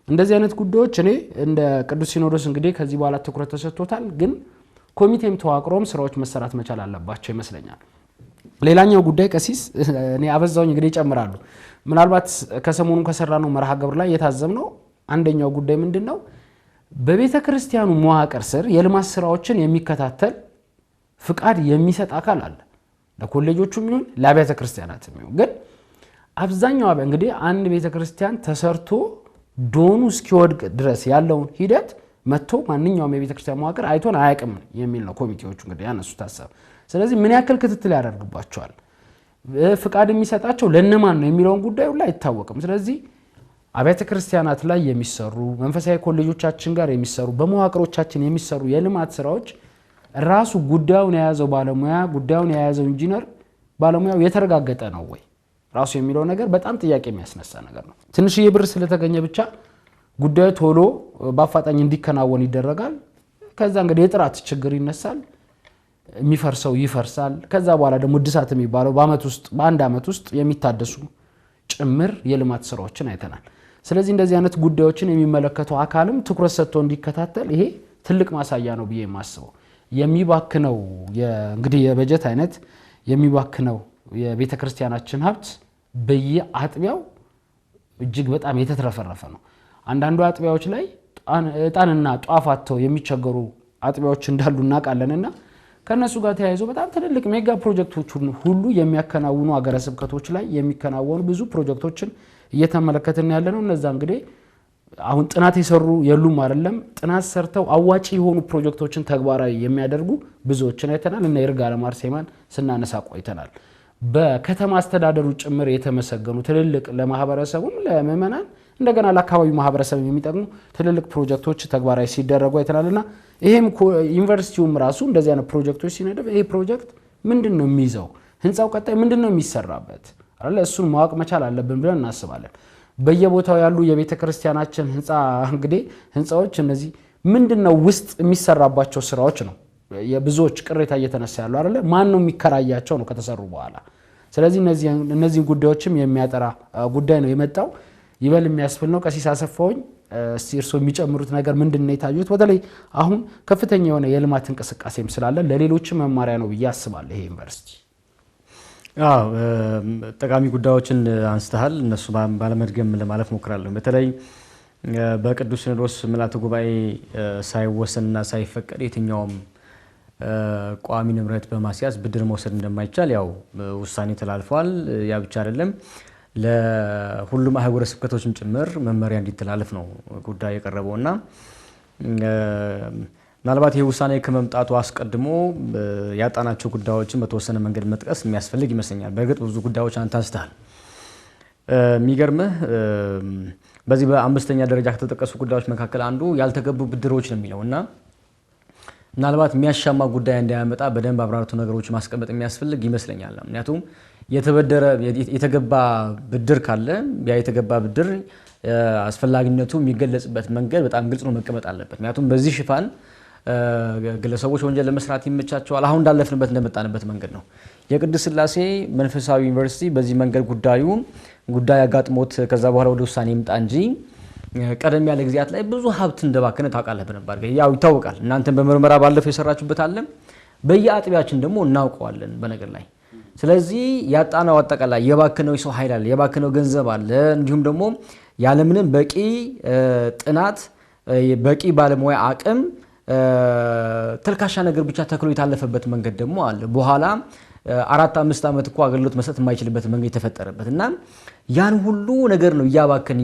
እንደዚህ አይነት ጉዳዮች እኔ እንደ ቅዱስ ሲኖዶስ እንግዲህ ከዚህ በኋላ ትኩረት ተሰጥቶታል፣ ግን ኮሚቴም ተዋቅሮም ስራዎች መሰራት መቻል አለባቸው ይመስለኛል። ሌላኛው ጉዳይ ቀሲስ እኔ አበዛውኝ እንግዲህ ይጨምራሉ። ምናልባት ከሰሞኑ ከሰራነው መርሃ ግብር ላይ የታዘብነው አንደኛው ጉዳይ ምንድነው? በቤተ ክርስቲያኑ መዋቅር ስር የልማት ስራዎችን የሚከታተል ፍቃድ የሚሰጥ አካል አለ። ለኮሌጆቹም ይሁን ለአብያተ ክርስቲያናትም ይሁን። ግን አብዛኛው እንግዲህ አንድ ቤተክርስቲያን ተሰርቶ ዶኑ እስኪወድቅ ድረስ ያለውን ሂደት መጥቶ ማንኛውም የቤተክርስቲያን መዋቅር አይቶን አያውቅም የሚል ነው ኮሚቴዎቹ እንግዲህ ያነሱት ሐሳብ። ስለዚህ ምን ያክል ክትትል ያደርግባቸዋል፣ ፍቃድ የሚሰጣቸው ለነማን ነው የሚለውን ጉዳዩ ላይ አይታወቅም። ስለዚህ አብያተ ክርስቲያናት ላይ የሚሰሩ መንፈሳዊ ኮሌጆቻችን ጋር የሚሰሩ በመዋቅሮቻችን የሚሰሩ የልማት ስራዎች ራሱ ጉዳዩን የያዘው ባለሙያ ጉዳዩን የያዘው ኢንጂነር ባለሙያው የተረጋገጠ ነው ወይ ራሱ የሚለው ነገር በጣም ጥያቄ የሚያስነሳ ነገር ነው። ትንሽዬ ብር ስለተገኘ ብቻ ጉዳዩ ቶሎ በአፋጣኝ እንዲከናወን ይደረጋል። ከዛ እንግዲህ የጥራት ችግር ይነሳል፣ የሚፈርሰው ይፈርሳል። ከዛ በኋላ ደግሞ እድሳት የሚባለው በአንድ ዓመት ውስጥ የሚታደሱ ጭምር የልማት ስራዎችን አይተናል። ስለዚህ እንደዚህ አይነት ጉዳዮችን የሚመለከተው አካልም ትኩረት ሰጥቶ እንዲከታተል ይሄ ትልቅ ማሳያ ነው ብዬ የማስበው። የሚባክነው እንግዲህ የበጀት አይነት የሚባክነው የቤተክርስቲያናችን ሀብት በየአጥቢያው እጅግ በጣም የተትረፈረፈ ነው። አንዳንዱ አጥቢያዎች ላይ ዕጣንና ጧፍ አጥተው የሚቸገሩ አጥቢያዎች እንዳሉ እናውቃለንና ከነሱ ጋር ተያይዞ በጣም ትልልቅ ሜጋ ፕሮጀክቶችን ሁሉ የሚያከናውኑ አገረ ስብከቶች ላይ የሚከናወኑ ብዙ ፕሮጀክቶችን እየተመለከትን ያለነው። እነዛ እንግዲህ አሁን ጥናት የሰሩ የሉም አይደለም፣ ጥናት ሰርተው አዋጪ የሆኑ ፕሮጀክቶችን ተግባራዊ የሚያደርጉ ብዙዎችን አይተናል። እና ይርጋለም አርሴማን ስናነሳ ቆይተናል። በከተማ አስተዳደሩ ጭምር የተመሰገኑ ትልልቅ ለማህበረሰቡም ለምእመናን እንደገና ለአካባቢው ማህበረሰብ የሚጠቅሙ ትልልቅ ፕሮጀክቶች ተግባራዊ ሲደረጉ አይተናልና ይሄም ዩኒቨርሲቲውም ራሱ እንደዚህ አይነት ፕሮጀክቶች ሲነደፍ ይሄ ፕሮጀክት ምንድነው የሚይዘው፣ ህንጻው ቀጣይ ምንድነው የሚሰራበት አይደል፣ እሱን ማወቅ መቻል አለብን ብለን እናስባለን። በየቦታው ያሉ የቤተክርስቲያናችን እንግዲህ ህንጻዎች እነዚህ ምንድነው ውስጥ የሚሰራባቸው ስራዎች ነው የብዙዎች ቅሬታ እየተነሳ ያለው አይደል፣ ማን ነው የሚከራያቸው ነው ከተሰሩ በኋላ። ስለዚህ እነዚህ ጉዳዮችም የሚያጠራ ጉዳይ ነው የመጣው። ይበል የሚያስብል ነው። ቀሲስ አሰፋውኝ እርሶ የሚጨምሩት ነገር ምንድነው የታዩት? በተለይ አሁን ከፍተኛ የሆነ የልማት እንቅስቃሴም ስላለ ለሌሎችም መማሪያ ነው ብዬ አስባለሁ ይሄ ዩኒቨርሲቲ። ጠቃሚ ጉዳዮችን አንስተሃል። እነሱ ባለመድገም ለማለፍ ሞክራለሁ። በተለይ በቅዱስ ሲኖዶስ ምልዓተ ጉባኤ ሳይወሰንና ሳይፈቀድ የትኛውም ቋሚ ንብረት በማስያዝ ብድር መውሰድ እንደማይቻል ያው ውሳኔ ተላልፏል። ያ ብቻ አይደለም፣ ለሁሉም አህጉረ ስብከቶችም ጭምር መመሪያ እንዲተላለፍ ነው ጉዳይ የቀረበውና ምናልባት ይህ ውሳኔ ከመምጣቱ አስቀድሞ ያጣናቸው ጉዳዮችን በተወሰነ መንገድ መጥቀስ የሚያስፈልግ ይመስለኛል። በእርግጥ ብዙ ጉዳዮች አንተ አንስተሃል። የሚገርምህ በዚህ በአምስተኛ ደረጃ ከተጠቀሱ ጉዳዮች መካከል አንዱ ያልተገቡ ብድሮች ነው የሚለውና ምናልባት የሚያሻማ ጉዳይ እንዳያመጣ በደንብ አብራርቶ ነገሮች ማስቀመጥ የሚያስፈልግ ይመስለኛል። ምክንያቱም የተገባ ብድር ካለ ያ የተገባ ብድር አስፈላጊነቱ የሚገለጽበት መንገድ በጣም ግልጽ ነው መቀመጥ አለበት። ምክንያቱም በዚህ ሽፋን ግለሰቦች ወንጀል ለመስራት ይመቻቸዋል። አሁን እንዳለፍንበት እንደመጣንበት መንገድ ነው። የቅድስት ሥላሴ መንፈሳዊ ዩኒቨርሲቲ በዚህ መንገድ ጉዳይ አጋጥሞት ከዛ በኋላ ወደ ውሳኔ ይምጣ እንጂ ቀደም ያለ ጊዜያት ላይ ብዙ ሀብት እንደባከነ ታውቃለህ በነበር ያው ይታወቃል። እናንተም በመርመራ ባለፈው የሰራችሁበት አለ፣ በየአጥቢያችን ደግሞ እናውቀዋለን በነገር ላይ። ስለዚህ ያጣናው አጠቃላይ የባከነው ሰው ኃይል አለ፣ የባከነው ገንዘብ አለ። እንዲሁም ደግሞ ያለምንም በቂ ጥናት በቂ ባለሙያ አቅም ተልካሻ ነገር ብቻ ተክሎ የታለፈበት መንገድ ደግሞ አለ። በኋላ 4-5 ዓመት እኮ አገልግሎት መስጠት የማይችልበት መንገድ የተፈጠረበት እና ያን ሁሉ ነገር ነው እያባከን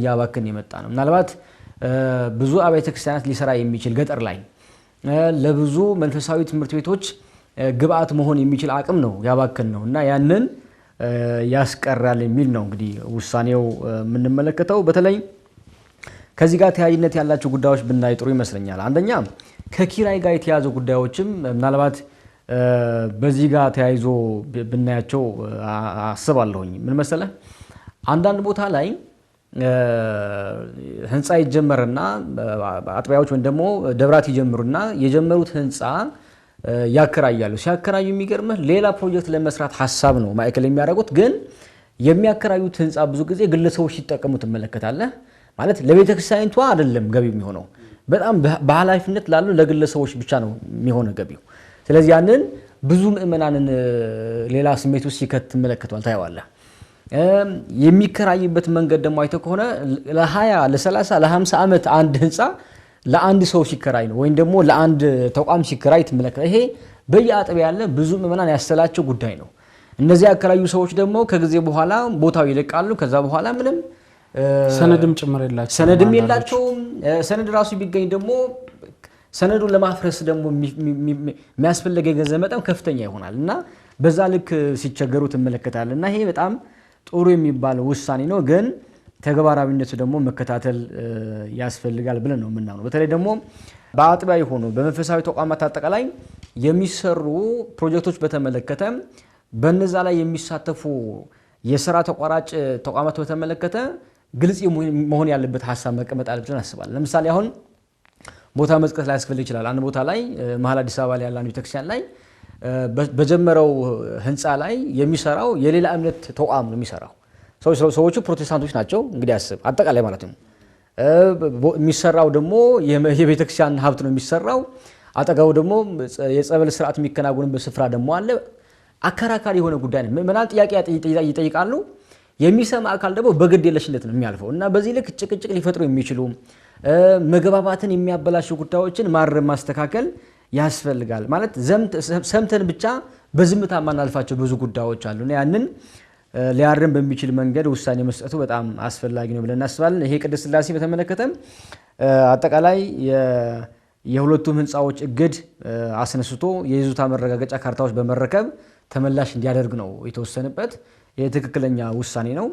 የመጣ ነው። ምናልባት ብዙ አብያተ ክርስቲያናት ሊሰራ የሚችል ገጠር ላይ ለብዙ መንፈሳዊ ትምህርት ቤቶች ግብአት መሆን የሚችል አቅም ነው ያባከን ነው እና ያንን ያስቀራል የሚል ነው እንግዲህ ውሳኔው የምንመለከተው። በተለይ ከዚህ ጋር ተያያዥነት ያላቸው ጉዳዮች ብናይ ጥሩ ይመስለኛል። አንደኛ ከኪራይ ጋር የተያዙ ጉዳዮችም ምናልባት በዚህ ጋር ተያይዞ ብናያቸው አስባለሁኝ። ምን መሰለህ፣ አንዳንድ ቦታ ላይ ህንፃ ይጀመርና አጥቢያዎች ወይም ደግሞ ደብራት ይጀምሩና የጀመሩት ህንፃ ያከራያሉ። ሲያከራዩ የሚገርምህ ሌላ ፕሮጀክት ለመስራት ሐሳብ ነው ማዕከል የሚያደርጉት፣ ግን የሚያከራዩት ህንፃ ብዙ ጊዜ ግለሰቦች ሲጠቀሙ ትመለከታለህ። ማለት ለቤተክርስቲያኒቷ አይደለም ገቢው የሚሆነው፣ በጣም በኃላፊነት ላሉ ለግለሰቦች ብቻ ነው የሚሆነው ገቢው። ስለዚህ ያንን ብዙ ምእመናንን ሌላ ስሜት ውስጥ ሲከት ትመለከቷል፣ ታየዋለህ። የሚከራይበት መንገድ ደግሞ አይተህ ከሆነ ለ20 ለ30 ለ50 ዓመት አንድ ህንፃ ለአንድ ሰው ሲከራይ ነው ወይም ደግሞ ለአንድ ተቋም ሲከራይ ትመለከታለህ። ይሄ በየአጥቢያ ያለ ብዙ ምእመናን ያሰላቸው ጉዳይ ነው። እነዚህ ያከራዩ ሰዎች ደግሞ ከጊዜ በኋላ ቦታው ይለቃሉ። ከዛ በኋላ ምንም ሰነድም የላቸውም። ሰነድ ራሱ ቢገኝ ደግሞ ሰነዱን ለማፍረስ ደግሞ የሚያስፈልገው የገንዘብ መጠን ከፍተኛ ይሆናል እና በዛ ልክ ሲቸገሩ ትመለከታለህ። እና ይሄ በጣም ጥሩ የሚባል ውሳኔ ነው፣ ግን ተግባራዊነቱ ደግሞ መከታተል ያስፈልጋል ብለን ነው የምናምነው። በተለይ ደግሞ በአጥቢያ የሆኑ በመንፈሳዊ ተቋማት አጠቃላይ የሚሰሩ ፕሮጀክቶች በተመለከተ በነዛ ላይ የሚሳተፉ የሥራ ተቋራጭ ተቋማት በተመለከተ ግልጽ መሆን ያለበት ሀሳብ መቀመጥ አለበት ብለን አስባለሁ። ለምሳሌ አሁን ቦታ መጥቀስ ላይ ያስፈልግ ይችላል። አንድ ቦታ ላይ መሀል አዲስ አበባ ላይ ያለ አንድ ቤተክርስቲያን ላይ በጀመረው ህንፃ ላይ የሚሰራው የሌላ እምነት ተቋም ነው የሚሰራው። ሰዎቹ ፕሮቴስታንቶች ናቸው እንግዲህ አስብ፣ አጠቃላይ ማለት ነው። የሚሰራው ደግሞ የቤተክርስቲያን ሀብት ነው የሚሰራው። አጠገቡ ደግሞ የጸበል ስርዓት የሚከናወንበት ስፍራ ደግሞ አለ። አከራካሪ የሆነ ጉዳይ ነው። ምናል ጥያቄ ይጠይቃሉ። የሚሰማ አካል ደግሞ በግድ የለሽነት ነው የሚያልፈው እና በዚህ ልክ ጭቅጭቅ ሊፈጥሩ የሚችሉ መግባባትን የሚያበላሹ ጉዳዮችን ማረም ማስተካከል ያስፈልጋል። ማለት ሰምተን ብቻ በዝምታ ማናልፋቸው ብዙ ጉዳዮች አሉ እና ያንን ሊያርም በሚችል መንገድ ውሳኔ መስጠቱ በጣም አስፈላጊ ነው ብለን እናስባለን። ይሄ ቅድስት ሥላሴ በተመለከተም አጠቃላይ የሁለቱም ህንፃዎች እግድ አስነስቶ የይዞታ መረጋገጫ ካርታዎች በመረከብ ተመላሽ እንዲያደርግ ነው የተወሰነበት። የትክክለኛ ውሳኔ ነው።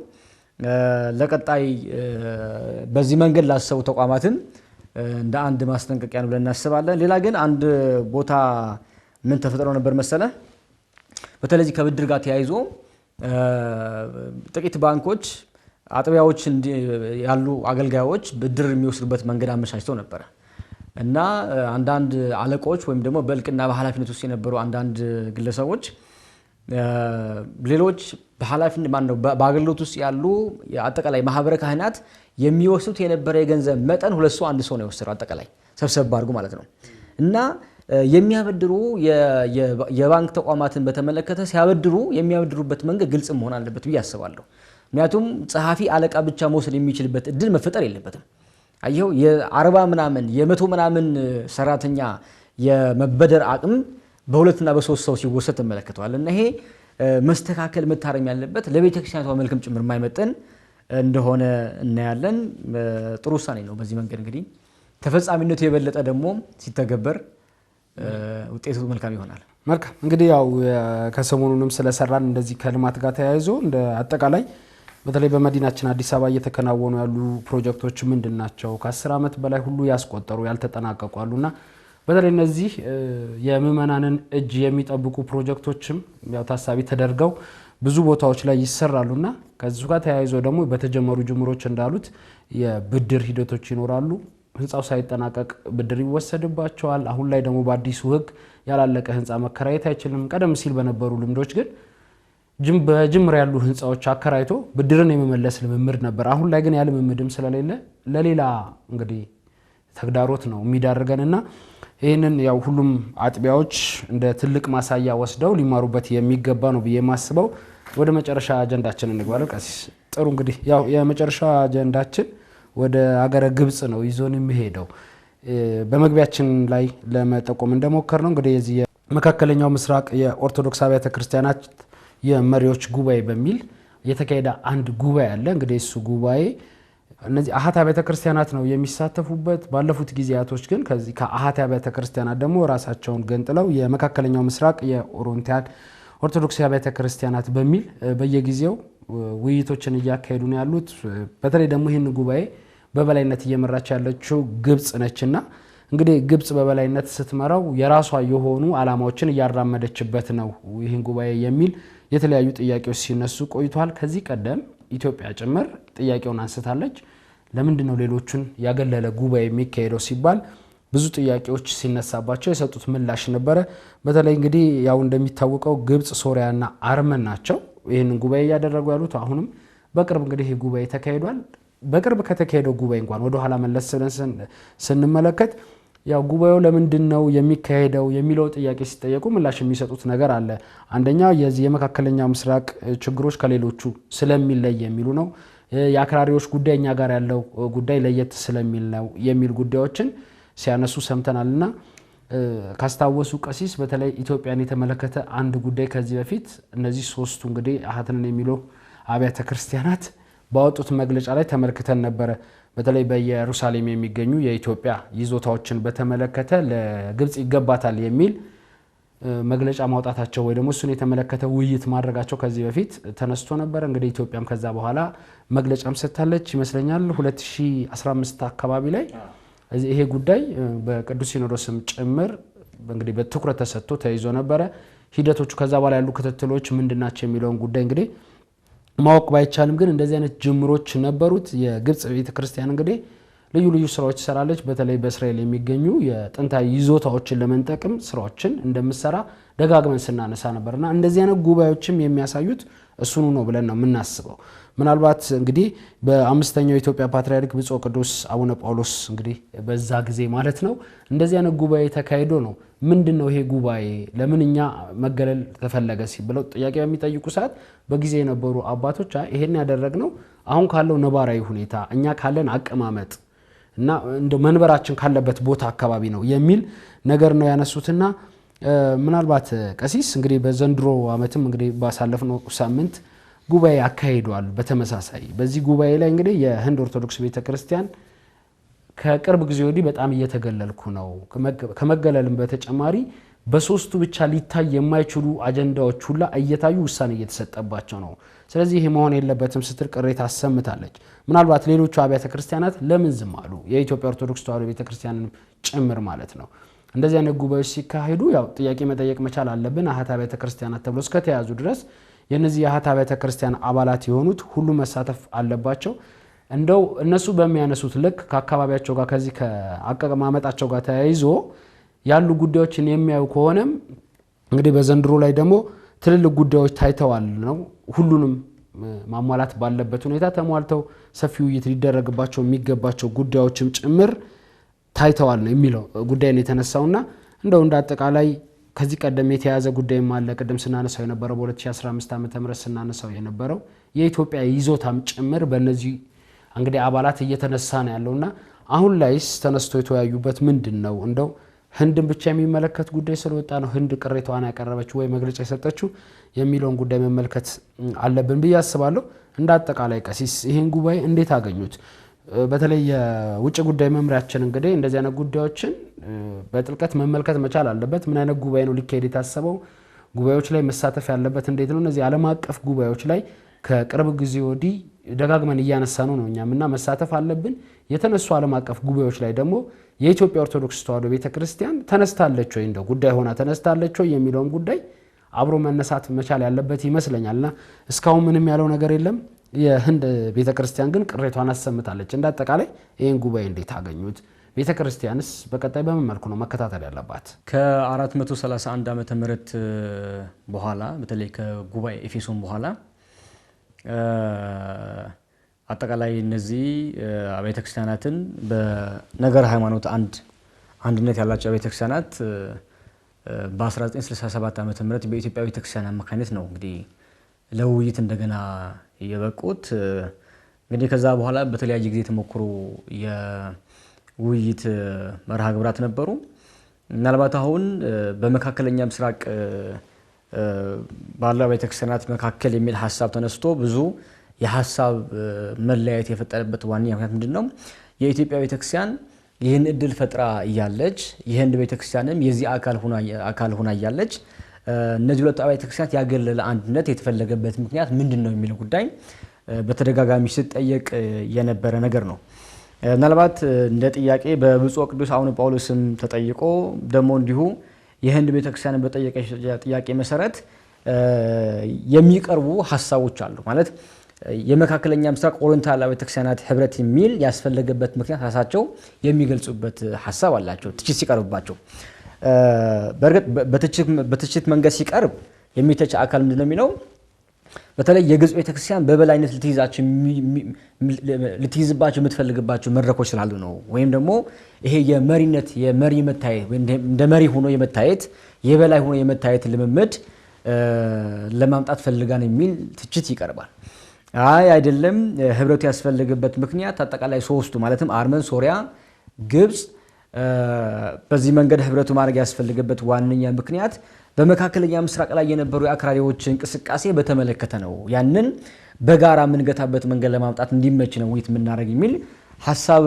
ለቀጣይ በዚህ መንገድ ላሰቡ ተቋማትን እንደ አንድ ማስጠንቀቂያ ነው ብለን እናስባለን። ሌላ ግን አንድ ቦታ ምን ተፈጥሮ ነበር መሰለ፣ በተለይ ከብድር ጋር ተያይዞ ጥቂት ባንኮች አጥቢያዎች ያሉ አገልጋዮች ብድር የሚወስዱበት መንገድ አመቻችተው ነበረ እና አንዳንድ አለቆች ወይም ደግሞ በእልቅና በኃላፊነት ውስጥ የነበሩ አንዳንድ ግለሰቦች ሌሎች በኃላፊነት ማነው በአገልግሎት ውስጥ ያሉ አጠቃላይ ማህበረ ካህናት የሚወስዱት የነበረ የገንዘብ መጠን ሁለት ሰው አንድ ሰው ነው የወሰደው፣ አጠቃላይ ሰብሰብ አድርጎ ማለት ነው። እና የሚያበድሩ የባንክ ተቋማትን በተመለከተ ሲያበድሩ የሚያበድሩበት መንገድ ግልጽ መሆን አለበት ብዬ አስባለሁ። ምክንያቱም ጸሐፊ አለቃ ብቻ መውሰድ የሚችልበት እድል መፈጠር የለበትም። አየው የ40 ምናምን የ100 ምናምን ሰራተኛ የመበደር አቅም በሁለትና በሶስት ሰው ሲወሰድ ተመለከተዋል እና ይሄ መስተካከል መታረም ያለበት ለቤተክርስቲያኗ መልክም ጭምር የማይመጥን እንደሆነ እናያለን። ጥሩ ውሳኔ ነው። በዚህ መንገድ እንግዲህ ተፈጻሚነቱ የበለጠ ደግሞ ሲተገበር ውጤቱ መልካም ይሆናል። መልካም እንግዲህ ያው ከሰሞኑንም ስለሰራን እንደዚህ ከልማት ጋር ተያይዞ እንደ አጠቃላይ በተለይ በመዲናችን አዲስ አበባ እየተከናወኑ ያሉ ፕሮጀክቶች ምንድናቸው? ከ10 ዓመት በላይ ሁሉ ያስቆጠሩ ያልተጠናቀቁ አሉና በተለይ እነዚህ የምእመናንን እጅ የሚጠብቁ ፕሮጀክቶችም ያው ታሳቢ ተደርገው ብዙ ቦታዎች ላይ ይሰራሉና ከዚህ ጋር ተያይዞ ደግሞ በተጀመሩ ጅምሮች እንዳሉት የብድር ሂደቶች ይኖራሉ። ህንጻው ሳይጠናቀቅ ብድር ይወሰድባቸዋል። አሁን ላይ ደግሞ በአዲሱ ህግ ያላለቀ ህንጻ መከራየት አይችልም። ቀደም ሲል በነበሩ ልምዶች ግን በጅምር ያሉ ህንጻዎች አከራይቶ ብድርን የመመለስ ልምምድ ነበር። አሁን ላይ ግን ያ ልምምድም ስለሌለ ለሌላ እንግዲህ ተግዳሮት ነው የሚዳርገንና ይህንን ያው ሁሉም አጥቢያዎች እንደ ትልቅ ማሳያ ወስደው ሊማሩበት የሚገባ ነው ብዬ ማስበው። ወደ መጨረሻ አጀንዳችን እንግባለን። ቀሲስ ጥሩ እንግዲህ ያው የመጨረሻ አጀንዳችን ወደ ሀገረ ግብጽ ነው ይዞን የሚሄደው። በመግቢያችን ላይ ለመጠቆም እንደሞከር ነው እንግዲህ የዚህ የመካከለኛው ምስራቅ የኦርቶዶክስ አብያተ ክርስቲያናት የመሪዎች ጉባኤ በሚል የተካሄደ አንድ ጉባኤ አለ። እንግዲህ እሱ ጉባኤ እነዚህ አሃት አብያተ ክርስቲያናት ነው የሚሳተፉበት። ባለፉት ጊዜያቶች ግን ከዚህ ከአሃት አብያተ ክርስቲያናት ደግሞ ራሳቸውን ገንጥለው የመካከለኛው ምስራቅ የኦሪየንታል ኦርቶዶክስ አብያተ ክርስቲያናት በሚል በየጊዜው ውይይቶችን እያካሄዱ ነው ያሉት። በተለይ ደግሞ ይህን ጉባኤ በበላይነት እየመራች ያለችው ግብጽ ነችና እንግዲህ ግብጽ በበላይነት ስትመራው የራሷ የሆኑ ዓላማዎችን እያራመደችበት ነው ይህን ጉባኤ የሚል የተለያዩ ጥያቄዎች ሲነሱ ቆይቷል። ከዚህ ቀደም ኢትዮጵያ ጭምር ጥያቄውን አንስታለች። ለምንድን ነው ሌሎቹን ያገለለ ጉባኤ የሚካሄደው ሲባል ብዙ ጥያቄዎች ሲነሳባቸው የሰጡት ምላሽ ነበረ። በተለይ እንግዲህ ያው እንደሚታወቀው ግብጽ፣ ሶሪያና አርመን ናቸው ይህንን ጉባኤ እያደረጉ ያሉት። አሁንም በቅርብ እንግዲህ ይህ ጉባኤ ተካሂዷል። በቅርብ ከተካሄደው ጉባኤ እንኳን ወደ ኋላ መለስ ብለን ስንመለከት ያው ጉባኤው ለምንድን ነው የሚካሄደው የሚለው ጥያቄ ሲጠየቁ ምላሽ የሚሰጡት ነገር አለ። አንደኛ የዚህ የመካከለኛው ምስራቅ ችግሮች ከሌሎቹ ስለሚለይ የሚሉ ነው። የአክራሪዎች ጉዳይ እኛ ጋር ያለው ጉዳይ ለየት ስለሚል ነው የሚል ጉዳዮችን ሲያነሱ ሰምተናልና ካስታወሱ ቀሲስ በተለይ ኢትዮጵያን የተመለከተ አንድ ጉዳይ ከዚህ በፊት እነዚህ ሶስቱ እንግዲህ አሃተንን የሚለው አብያተ ክርስቲያናት ባወጡት መግለጫ ላይ ተመልክተን ነበር። በተለይ በኢየሩሳሌም የሚገኙ የኢትዮጵያ ይዞታዎችን በተመለከተ ለግብጽ ይገባታል የሚል መግለጫ ማውጣታቸው ወይ ደግሞ እሱን የተመለከተ ውይይት ማድረጋቸው ከዚህ በፊት ተነስቶ ነበር። እንግዲህ ኢትዮጵያም ከዛ በኋላ መግለጫም ሰጥታለች ይመስለኛል 2015 አካባቢ ላይ ይሄ ጉዳይ በቅዱስ ሲኖዶስም ጭምር እንግዲህ በትኩረት ተሰጥቶ ተይዞ ነበር። ሂደቶቹ ከዛ በኋላ ያሉ ክትትሎች ምንድናቸው የሚለውን ጉዳይ እንግዲህ ማወቅ ባይቻልም ግን እንደዚህ አይነት ጅምሮች ነበሩት። የግብጽ ቤተክርስቲያን እንግዲህ ልዩ ልዩ ስራዎች ሰራለች። በተለይ በእስራኤል የሚገኙ የጥንታዊ ይዞታዎችን ለመንጠቅም ስራዎችን እንደምሰራ ደጋግመን ስናነሳ ነበርና እንደዚህ አይነት ጉባኤዎችም የሚያሳዩት እሱኑ ነው ብለን ነው የምናስበው። ምናልባት እንግዲህ በአምስተኛው የኢትዮጵያ ፓትርያርክ ብፁዕ ቅዱስ አቡነ ጳውሎስ እንግዲህ በዛ ጊዜ ማለት ነው እንደዚህ አይነት ጉባኤ ተካሂዶ ነው ምንድነው ይሄ ጉባኤ ለምንኛ መገለል ተፈለገ ሲብለው ጥያቄ በሚጠይቁ ሰዓት በጊዜ የነበሩ አባቶች ይሄን ያደረግነው አሁን ካለው ነባራዊ ሁኔታ እኛ ካለን አቀማመጥ እና እንደ መንበራችን ካለበት ቦታ አካባቢ ነው የሚል ነገር ነው ያነሱትና ምናልባት ቀሲስ እንግዲህ በዘንድሮ ዓመትም እንግዲህ ባሳለፍነው ሳምንት ጉባኤ አካሂዷል። በተመሳሳይ በዚህ ጉባኤ ላይ እንግዲህ የህንድ ኦርቶዶክስ ቤተክርስቲያን ከቅርብ ጊዜ ወዲህ በጣም እየተገለልኩ ነው ከመገለልም በተጨማሪ በሶስቱ ብቻ ሊታይ የማይችሉ አጀንዳዎች ሁላ እየታዩ ውሳኔ እየተሰጠባቸው ነው። ስለዚህ ይሄ መሆን የለበትም ስትል ቅሬታ አሰምታለች። ምናልባት ሌሎቹ አብያተ ክርስቲያናት ለምን ዝም አሉ? የኢትዮጵያ ኦርቶዶክስ ተዋሕዶ ቤተክርስቲያንን ጭምር ማለት ነው። እንደዚህ አይነት ጉባኤዎች ሲካሄዱ ያው ጥያቄ መጠየቅ መቻል አለብን። አሃት አብያተ ክርስቲያናት ተብሎ እስከተያዙ ድረስ የነዚህ የአሃት አብያተ ክርስቲያን አባላት የሆኑት ሁሉ መሳተፍ አለባቸው። እንደው እነሱ በሚያነሱት ልክ ከአካባቢያቸው ጋር ከዚህ ከአቀማመጣቸው ጋር ተያይዞ ያሉ ጉዳዮችን የሚያዩ ከሆነም እንግዲህ በዘንድሮ ላይ ደግሞ ትልልቅ ጉዳዮች ታይተዋል ነው ሁሉንም ማሟላት ባለበት ሁኔታ ተሟልተው ሰፊ ውይይት ሊደረግባቸው የሚገባቸው ጉዳዮችም ጭምር ታይተዋል ነው የሚለው ጉዳይ ነው የተነሳውና እንደው እንዳጠቃላይ ከዚህ ቀደም የተያዘ ጉዳይም አለ። ቀደም ስናነሳው የነበረው በ2015 ዓ.ም ስናነሳው የነበረው የኢትዮጵያ ይዞታም ጭምር በእነዚህ እንግዲህ አባላት እየተነሳ ነው ያለውና አሁን ላይስ ተነስቶ የተወያዩበት ምንድነው? እንደው ህንድን ብቻ የሚመለከት ጉዳይ ስለወጣ ነው ህንድ ቅሬታዋን ያቀረበችው ወይ መግለጫ የሰጠችው የሚለውን ጉዳይ መመልከት አለብን ብዬ አስባለሁ። እንዳጠቃላይ ቀሲስ ይሄን ጉባኤ እንዴት አገኙት? በተለይ የውጭ ጉዳይ መምሪያችን እንግዲህ እንደዚህ አይነት ጉዳዮችን በጥልቀት መመልከት መቻል አለበት። ምን አይነት ጉባኤ ነው ሊካሄድ የታሰበው? ጉባኤዎች ላይ መሳተፍ ያለበት እንዴት ነው? እነዚህ ዓለም አቀፍ ጉባኤዎች ላይ ከቅርብ ጊዜ ወዲህ ደጋግመን እያነሳኑ ነው እኛምና መሳተፍ አለብን። የተነሱ ዓለም አቀፍ ጉባኤዎች ላይ ደግሞ የኢትዮጵያ ኦርቶዶክስ ተዋሕዶ ቤተክርስቲያን ተነስታለች ወይ እንደው ጉዳይ ሆና ተነስታለች ወይ የሚለውን ጉዳይ አብሮ መነሳት መቻል ያለበት ይመስለኛልና እስካሁን ምንም ያለው ነገር የለም። የህንድ ቤተክርስቲያን ግን ቅሬታዋን አሰምታለች። እንዳጠቃላይ ይሄን ጉባኤ እንዴት አገኙት? ቤተክርስቲያንስ በቀጣይ በምን መልኩ ነው መከታተል ያለባት? ከ431 ዓመተ ምህረት በኋላ በተለይ ከጉባኤ ኤፌሶን በኋላ አጠቃላይ እነዚህ አብያተ ክርስቲያናትን በነገር ሃይማኖት አንድነት ያላቸው አብያተ ክርስቲያናት በ1967 ዓመተ ምህረት በኢትዮጵያ ቤተክርስቲያን አማካኝነት ነው እንግዲህ ለውይይት እንደገና የበቁት። እንግዲህ ከዛ በኋላ በተለያየ ጊዜ ተሞክሮ የውይይት መርሃ ግብራት ነበሩ። ምናልባት አሁን በመካከለኛ ምስራቅ ባለው ቤተክርስቲያናት መካከል የሚል ሐሳብ ተነስቶ ብዙ የሐሳብ መለያየት የፈጠረበት ዋናው ምክንያት ምንድነው? የኢትዮጵያ ቤተክርስቲያን ይህን እድል ፈጥራ እያለች የህንድ ቤተክርስቲያንም የዚህ አካል ሆና እያለች እነዚህ ሁለት አብያተ ክርስቲያናት ያገለለ አንድነት የተፈለገበት ምክንያት ምንድነው የሚለው ጉዳይ በተደጋጋሚ ሲጠየቅ የነበረ ነገር ነው። ምናልባት እንደ ጥያቄ በብፁዕ ቅዱስ አቡነ ጳውሎስም ተጠይቆ ደግሞ እንዲሁ የህንድ ቤተክርስቲያን በጠየቀች ጥያቄ መሰረት የሚቀርቡ ሐሳቦች አሉ። ማለት የመካከለኛ ምስራቅ ኦሪየንታል ቤተክርስቲያናት ህብረት የሚል ያስፈልገበት ምክንያት ራሳቸው የሚገልጹበት ሐሳብ አላቸው ትችት ሲቀርብባቸው። በርግጥ በትችት መንገድ ሲቀርብ የሚተች አካል ምንድነው የሚለው በተለይ የግብጽ ቤተክርስቲያን በበላይነት ልትይዝባቸው የምትፈልግባቸው መድረኮች ስላሉ ነው። ወይም ደግሞ ይሄ የመሪ መታየት እንደ መሪ ሆኖ የመታየት የበላይ ሆኖ የመታየት ልምምድ ለማምጣት ፈልጋን የሚል ትችት ይቀርባል። አይደለም ህብረቱ ያስፈልገበት ምክንያት አጠቃላይ ሶስቱ ማለትም አርመን፣ ሶሪያ፣ ግብጽ በዚህ መንገድ ህብረቱ ማድረግ ያስፈልገበት ዋነኛ ምክንያት በመካከለኛ ምስራቅ ላይ የነበሩ የአክራሪዎች እንቅስቃሴ በተመለከተ ነው። ያንን በጋራ የምንገታበት መንገድ ለማምጣት እንዲመች ነው ውይይት የምናደርግ የሚል ሀሳብ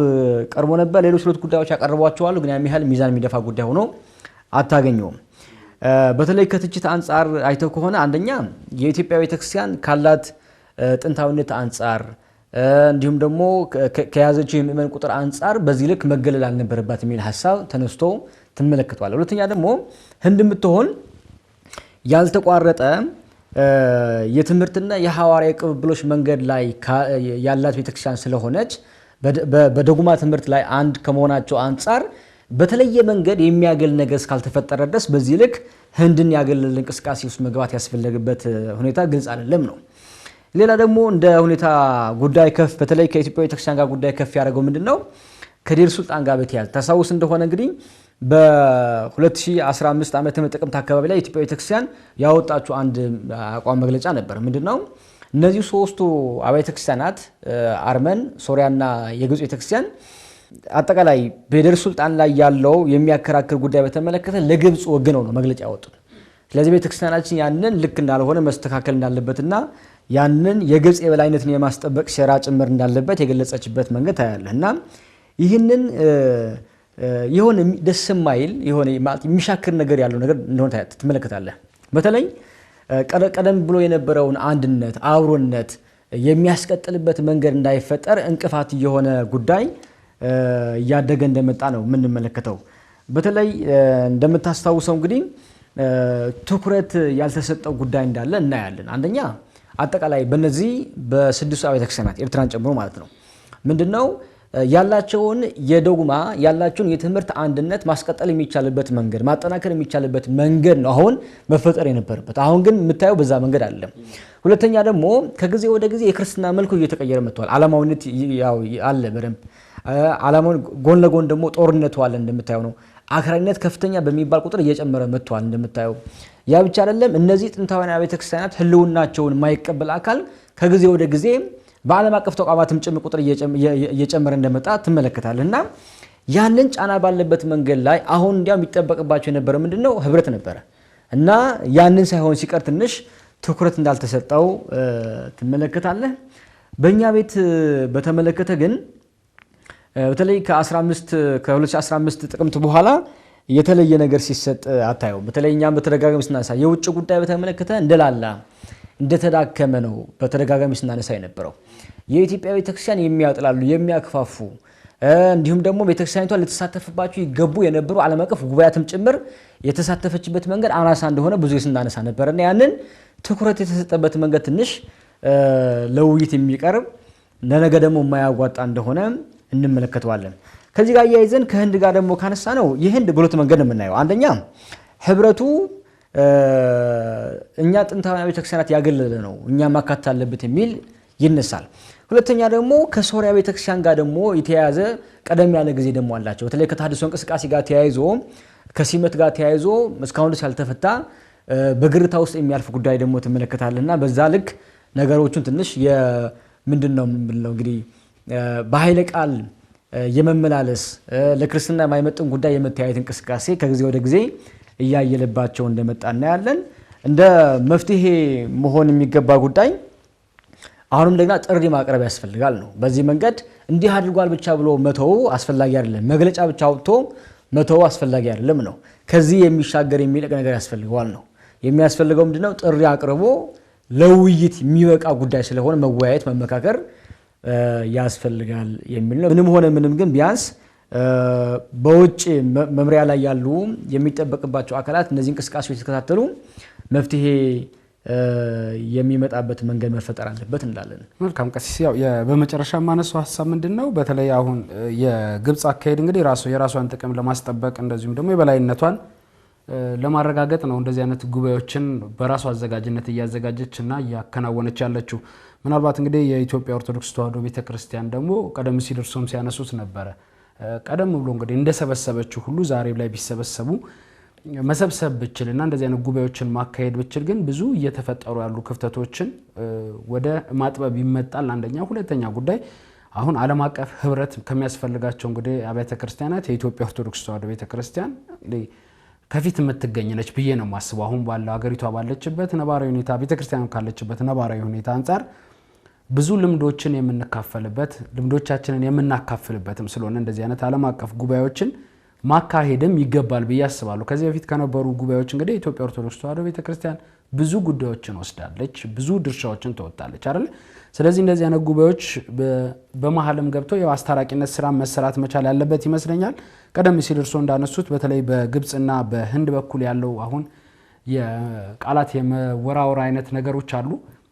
ቀርቦ ነበር። ሌሎች ሁለት ጉዳዮች ያቀርቧቸዋል፣ ግን ያን ያህል ሚዛን የሚደፋ ጉዳይ ሆኖ አታገኘውም። በተለይ ከትችት አንጻር አይተው ከሆነ አንደኛ የኢትዮጵያ ቤተክርስቲያን ካላት ጥንታዊነት አንጻር እንዲሁም ደግሞ ከያዘችው የምእመን ቁጥር አንጻር በዚህ ልክ መገለል አልነበረባት የሚል ሀሳብ ተነስቶ ትመለከቷል። ሁለተኛ ደግሞ ህንድ የምትሆን ያልተቋረጠ የትምህርትና የሐዋርያ ቅብብሎች መንገድ ላይ ያላት ቤተክርስቲያን ስለሆነች በደጉማ ትምህርት ላይ አንድ ከመሆናቸው አንጻር በተለየ መንገድ የሚያገል ነገር እስካልተፈጠረ ድረስ በዚህ ልክ ህንድን ያገለለ እንቅስቃሴ ውስጥ መግባት ያስፈለገበት ሁኔታ ግልጽ አይደለም ነው። ሌላ ደግሞ እንደ ሁኔታ ጉዳይ ከፍ በተለይ ከኢትዮጵያ ቤተክርስቲያን ጋር ጉዳይ ከፍ ያደረገው ምንድነው ከዴር ሱልጣን ጋር በተያያዘ ታሳውስ እንደሆነ እንግዲህ በ2015 ዓመተ ምህረት ጥቅምት አካባቢ ላይ ኢትዮጵያ ቤተክርስቲያን ያወጣችው አንድ አቋም መግለጫ ነበር። ምንድነው እነዚህ ሶስቱ አብያተ ክርስቲያናት አርመን፣ ሶሪያና የግብጽ ቤተክርስቲያን አጠቃላይ በዴር ሱልጣን ላይ ያለው የሚያከራክር ጉዳይ በተመለከተ ለግብጽ ወግነው ነው መግለጫ ያወጡት። ስለዚህ ቤተክርስቲያናችን ያንን ልክ እንዳልሆነ መስተካከል እንዳለበትና ያንን የግብጽ የበላይነትን የማስጠበቅ ሴራ ጭምር እንዳለበት የገለጸችበት መንገድ ታያለህና ይህንን የሆነ ደስ የማይል የሆነ የሚሻክር ነገር ያለው ነገር እንደሆነ ትመለከታለህ። በተለይ ቀደም ብሎ የነበረውን አንድነት አብሮነት የሚያስቀጥልበት መንገድ እንዳይፈጠር እንቅፋት የሆነ ጉዳይ እያደገ እንደመጣ ነው የምንመለከተው። በተለይ እንደምታስታውሰው እንግዲህ ትኩረት ያልተሰጠው ጉዳይ እንዳለ እናያለን። አንደኛ አጠቃላይ በነዚህ በስድስቱ አብያተ ክርስቲያናት ኤርትራን ጨምሮ ማለት ነው ምንድነው ያላቸውን የዶግማ ያላቸውን የትምህርት አንድነት ማስቀጠል የሚቻልበት መንገድ ማጠናከር የሚቻልበት መንገድ ነው አሁን መፈጠር የነበረበት። አሁን ግን የምታየው በዛ መንገድ አይደለም። ሁለተኛ ደግሞ ከጊዜ ወደ ጊዜ የክርስትና መልኩ እየተቀየረ መጥቷል። ዓለማዊነት ያው አለ በደንብ ዓለማውን ጎን ለጎን ደግሞ ጦርነቱ አለ እንደምታየው ነው። አክራሪነት ከፍተኛ በሚባል ቁጥር እየጨመረ መጥቷል እንደምታየው። ያ ብቻ አይደለም፣ እነዚህ ጥንታውያን አብያተ ክርስቲያናት ህልውናቸውን የማይቀበል አካል ከጊዜ ወደ ጊዜ በዓለም አቀፍ ተቋማትም ጭምር ቁጥር እየጨመረ እንደመጣ ትመለከታለህና ያንን ጫና ባለበት መንገድ ላይ አሁን እንዲያው የሚጠበቅባቸው የነበረ ምንድነው ህብረት ነበረ እና ያንን ሳይሆን ሲቀር ትንሽ ትኩረት እንዳልተሰጠው ትመለከታለህ። በእኛ ቤት በተመለከተ ግን በተለይ ከ2015 ጥቅምት በኋላ የተለየ ነገር ሲሰጥ አታየው። በተለይ እኛም በተደጋጋሚ ስናነሳ የውጭ ጉዳይ በተመለከተ እንደላላ እንደተዳከመ ነው በተደጋጋሚ ስናነሳ የነበረው። የኢትዮጵያ ቤተክርስቲያን የሚያጥላሉ የሚያክፋፉ እንዲሁም ደግሞ ቤተክርስቲያኒቷ ልትሳተፍባቸው ይገቡ የነበሩ ዓለም አቀፍ ጉባኤያትም ጭምር የተሳተፈችበት መንገድ አናሳ እንደሆነ ብዙ ስናነሳ ነበርና ያንን ትኩረት የተሰጠበት መንገድ ትንሽ ለውይይት የሚቀርብ ለነገ ደግሞ የማያዋጣ እንደሆነ እንመለከተዋለን። ከዚህ ጋር ያይዘን ከህንድ ጋር ደግሞ ካነሳ ነው የህንድ በሁለት መንገድ ነው የምናየው። አንደኛ ህብረቱ እኛ ጥንታውያን ቤተክርስቲያናት ያገለለ ነው እኛ ማካተት አለበት የሚል ይነሳል። ሁለተኛ ደግሞ ከሶሪያ ቤተክርስቲያን ጋር ደግሞ የተያያዘ ቀደም ያለ ጊዜ ደግሞ አላቸው። በተለይ ከታድሶ እንቅስቃሴ ጋር ተያይዞ ከሲመት ጋር ተያይዞ እስካሁን ድረስ ያልተፈታ በግርታ ውስጥ የሚያልፍ ጉዳይ ደግሞ ትመለከታለና በዛ ልክ ነገሮቹን ትንሽ ምንድነው እንግዲህ በኃይለ ቃል የመመላለስ ለክርስትና የማይመጥን ጉዳይ የመተያየት እንቅስቃሴ ከጊዜ ወደ ጊዜ እያየለባቸው እንደመጣ እናያለን። እንደ መፍትሄ መሆን የሚገባ ጉዳይ አሁንም እንደገና ጥሪ ማቅረብ ያስፈልጋል ነው። በዚህ መንገድ እንዲህ አድርጓል ብቻ ብሎ መተው አስፈላጊ አይደለም። መግለጫ ብቻ አውጥቶ መተው አስፈላጊ አይደለም ነው። ከዚህ የሚሻገር የሚለቅ ነገር ያስፈልገዋል ነው። የሚያስፈልገው ምንድነው? ጥሪ አቅርቦ ለውይይት የሚበቃ ጉዳይ ስለሆነ መወያየት መመካከር ያስፈልጋል የሚል ነው። ምንም ሆነ ምንም ግን ቢያንስ በውጭ መምሪያ ላይ ያሉ የሚጠበቅባቸው አካላት እነዚህ እንቅስቃሴዎች የተከታተሉ መፍትሄ የሚመጣበት መንገድ መፈጠር አለበት እንላለን። መልካም ቀሲስ፣ ያው በመጨረሻ ማነሳው ሐሳብ ምንድነው በተለይ አሁን የግብጽ አካሄድ እንግዲህ የራሷን ጥቅም ለማስጠበቅ እንደዚሁም ደግሞ የበላይነቷን ለማረጋገጥ ነው እንደዚህ አይነት ጉባኤዎችን በራሷ አዘጋጅነት እያዘጋጀችና እያከናወነች ያለችው። ምናልባት እንግዲህ የኢትዮጵያ ኦርቶዶክስ ተዋሕዶ ቤተክርስቲያን ደግሞ ቀደም ሲል እርሶም ሲያነሱት ነበረ ቀደም ብሎ እንግዲህ እንደሰበሰበችው ሁሉ ዛሬ ላይ ቢሰበሰቡ መሰብሰብ ብችልና እንደዚህ አይነት ጉባኤዎችን ማካሄድ ብችል ግን ብዙ እየተፈጠሩ ያሉ ክፍተቶችን ወደ ማጥበብ ይመጣል። አንደኛ። ሁለተኛ ጉዳይ አሁን ዓለም አቀፍ ህብረት ከሚያስፈልጋቸው እንግዲህ አብያተ ክርስቲያናት የኢትዮጵያ ኦርቶዶክስ ተዋሕዶ ቤተክርስቲያን ከፊት የምትገኝ ነች ብዬ ነው ማስበው። አሁን ባለው ሀገሪቷ ባለችበት ነባራዊ ሁኔታ ቤተክርስቲያኑ ካለችበት ነባራዊ ሁኔታ አንፃር ብዙ ልምዶችን የምንካፈልበት ልምዶቻችንን የምናካፍልበትም ስለሆነ እንደዚህ አይነት ዓለም አቀፍ ጉባኤዎችን ማካሄድም ይገባል ብዬ አስባለሁ። ከዚህ በፊት ከነበሩ ጉባኤዎች እንግዲህ ኢትዮጵያ ኦርቶዶክስ ተዋሕዶ ቤተክርስቲያን ብዙ ጉዳዮችን ወስዳለች፣ ብዙ ድርሻዎችን ተወጣለች አይደል? ስለዚህ እንደዚህ አይነት ጉባኤዎች በመሐልም ገብተው የአስታራቂነት ስራ መሰራት መቻል ያለበት ይመስለኛል። ቀደም ሲል እርሶ እንዳነሱት በተለይ በግብጽና በህንድ በኩል ያለው አሁን የቃላት የመወራወር አይነት ነገሮች አሉ።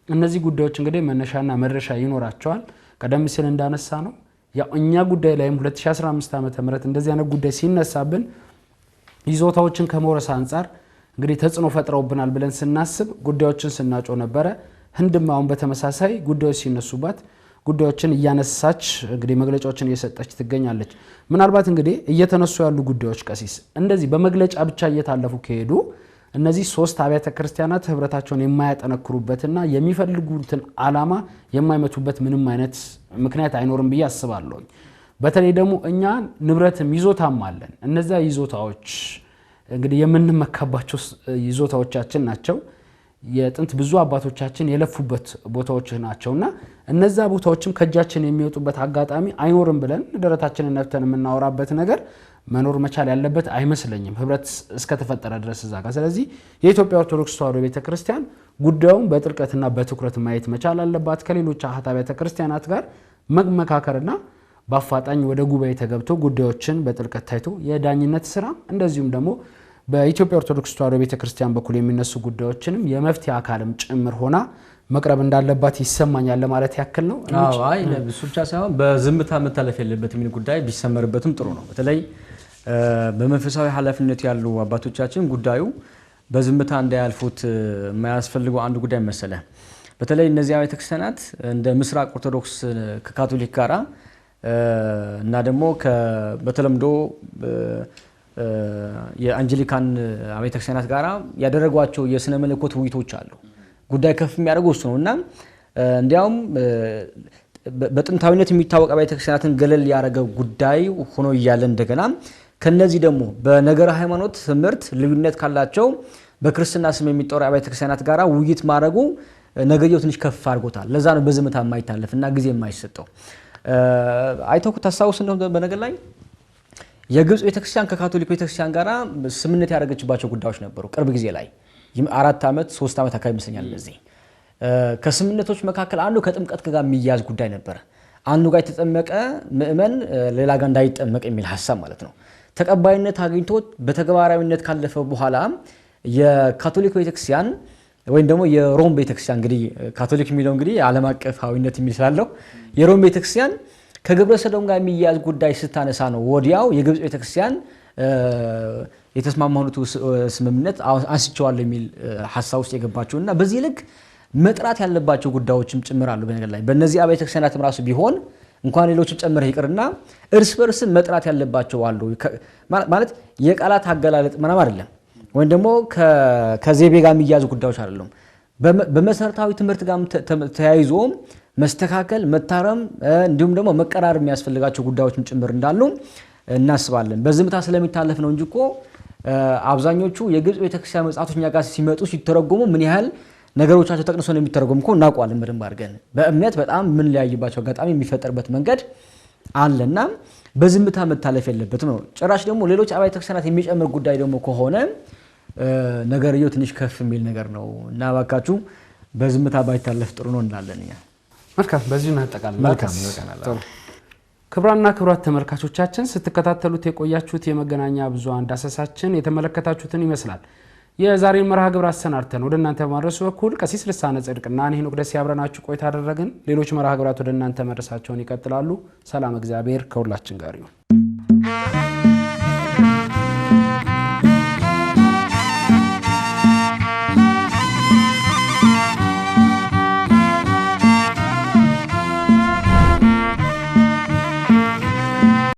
እነዚህ ጉዳዮች እንግዲህ መነሻና መድረሻ ይኖራቸዋል። ቀደም ሲል እንዳነሳ ነው ያው እኛ ጉዳይ ላይም 2015 ዓመተ ምህረት እንደዚህ አይነት ጉዳይ ሲነሳብን ይዞታዎችን ከመውረስ አንፃር እንግዲህ ተጽዕኖ ፈጥረውብናል ብለን ስናስብ ጉዳዮችን ስናጮ ነበረ። ህንድም አሁን በተመሳሳይ ጉዳዮች ሲነሱባት ጉዳዮችን እያነሳች እንግዲህ መግለጫዎችን እየሰጠች ትገኛለች። ምናልባት እንግዲህ እየተነሱ ያሉ ጉዳዮች ቀሲስ እንደዚህ በመግለጫ ብቻ እየታለፉ ከሄዱ እነዚህ ሶስት አብያተ ክርስቲያናት ህብረታቸውን የማያጠነክሩበትና የሚፈልጉትን ዓላማ የማይመቱበት ምንም አይነት ምክንያት አይኖርም ብዬ አስባለሁ። በተለይ ደግሞ እኛ ንብረትም ይዞታም አለን። እነዛ ይዞታዎች እንግዲህ የምንመካባቸው ይዞታዎቻችን ናቸው። የጥንት ብዙ አባቶቻችን የለፉበት ቦታዎች ናቸውና እነዛ ቦታዎችም ከጃችን የሚወጡበት አጋጣሚ አይኖርም ብለን ደረታችንን ነፍተን የምናወራበት ነገር መኖር መቻል ያለበት አይመስለኝም ህብረት እስከተፈጠረ ድረስ እዛ ጋር። ስለዚህ የኢትዮጵያ ኦርቶዶክስ ተዋሕዶ ቤተክርስቲያን ጉዳዩን በጥልቀትና በትኩረት ማየት መቻል አለባት። ከሌሎች አሃት አብያተ ክርስቲያናት ጋር መመካከርና በአፋጣኝ ወደ ጉባኤ ተገብቶ ጉዳዮችን በጥልቀት ታይቶ የዳኝነት ስራ እንደዚሁም ደግሞ በኢትዮጵያ ኦርቶዶክስ ተዋሕዶ ቤተክርስቲያን በኩል የሚነሱ ጉዳዮችንም የመፍትሄ አካልም ጭምር ሆና መቅረብ እንዳለባት ይሰማኛል ለማለት ያክል ነው። አይ ለብሱ ብቻ ሳይሆን በዝምታ መታለፍ የለበትም የሚል ጉዳይ ቢሰመርበትም ጥሩ ነው። በተለይ በመንፈሳዊ ኃላፊነት ያሉ አባቶቻችን ጉዳዩ በዝምታ እንዳያልፉት የማያስፈልገው አንዱ ጉዳይ መሰለ። በተለይ እነዚህ አብያተ ክርስቲያናት እንደ ምስራቅ ኦርቶዶክስ ከካቶሊክ ጋራ እና ደግሞ በተለምዶ የአንጀሊካን አብያተ ክርስቲያናት ጋራ ያደረጓቸው የስነ መለኮት ውይይቶች አሉ። ጉዳይ ከፍ የሚያደርገው እሱ ነውና እንዲያውም በጥንታዊነት የሚታወቅ አብያተ ክርስቲያናትን ገለል ያደረገው ጉዳይ ሆኖ እያለ እንደገና ከነዚህ ደግሞ በነገረ ሃይማኖት ትምህርት ልዩነት ካላቸው በክርስትና ስም የሚጠሩ አብያተ ክርስቲያናት ጋራ ውይይት ማድረጉ ነገየው ትንሽ ከፍ አድርጎታል። ለዛ ነው በዝምታ የማይታለፍና ጊዜ የማይሰጠው። አይተው ታስታውስ እንደው በነገር ላይ የግብጽ ቤተክርስቲያን ከካቶሊክ ቤተክርስቲያን ጋራ ስምምነት ያደረገችባቸው ጉዳዮች ነበሩ። ቅርብ ጊዜ ላይ 4 ዓመት 3 ዓመት አካባቢ ይመስለኛል። ለዚህ ከስምምነቶች መካከል አንዱ ከጥምቀት ጋር የሚያዝ ጉዳይ ነበር። አንዱ ጋር የተጠመቀ ምእመን ሌላ ጋር እንዳይጠመቅ የሚል ሐሳብ ማለት ነው። ተቀባይነት አግኝቶ በተግባራዊነት ካለፈ በኋላ የካቶሊክ ቤተክርስቲያን ወይም ደግሞ የሮም ቤተክርስቲያን እንግዲህ ካቶሊክ የሚለው እንግዲህ ዓለም አቀፋዊነት የሚስላለው የሮም ቤተክርስቲያን ከግብረ ሰዶም ጋር የሚያዝ ጉዳይ ስታነሳ ነው ወዲያው የግብጽ ቤተክርስቲያን የተስማማሁት ስምምነት አንስቸዋለሁ የሚል ሐሳብ ውስጥ የገባቸውና በዚህ ልክ መጥራት ያለባቸው ጉዳዮችም ጭምራሉ። በነገር ላይ በእነዚህ አብያተ ክርስቲያናትም ራሱ ቢሆን እንኳን ሌሎችም ጨምረህ ይቅርና እርስ በርስ መጥራት ያለባቸው አሉ። ማለት የቃላት አገላለጥ ምናምን አይደለም፣ ወይም ደግሞ ከዜቤ ጋር የሚያዙ ጉዳዮች አይደሉም። በመሰረታዊ ትምህርት ጋር ተያይዞ መስተካከል መታረም እንዲሁም ደግሞ መቀራረብ የሚያስፈልጋቸው ጉዳዮችም ጭምር እንዳሉ እናስባለን። በዝምታ ስለሚታለፍ ነው እንጂ እኮ አብዛኞቹ የግብጽ ቤተክርስቲያን መጻሕፍቶች እኛ ጋር ሲመጡ ሲተረጎሙ ምን ያህል ነገሮቻቸው ተቀንሶ ነው የሚተረጎሙ እኮ እናውቀዋለን በደንብ አድርገን። በእምነት በጣም ምን ሊያይባቸው አጋጣሚ የሚፈጠርበት መንገድ አለና በዝምታ መታለፍ የለበትም ነው። ጭራሽ ደግሞ ሌሎች አብያተ ክርስቲያናት የሚጨምር ጉዳይ ደግሞ ከሆነ ነገርየው ትንሽ ከፍ የሚል ነገር ነው እና እባካችሁ በዝምታ ባይታለፍ ጥሩ ነው እንላለን እኛ። መልካም፣ በዚህ ነው ተጠቃለለ። መልካም ይወቀናል። ክብራና ክብራት ተመልካቾቻችን ስትከታተሉት የቆያችሁት የመገናኛ ብዙሃን ዳሰሳችን የተመለከታችሁትን ይመስላል። የዛሬን መርሃ ግብር አሰናድተን ወደ እናንተ በማድረሱ በኩል ቀሲስ ልሳነ ጽድቅና ሄኖክ ደሴ አብረናችሁ ቆይታ አደረግን። ሌሎች መርሃ ግብራት ወደ እናንተ መድረሳቸውን ይቀጥላሉ። ሰላም እግዚአብሔር ከሁላችን ጋር ይሁን።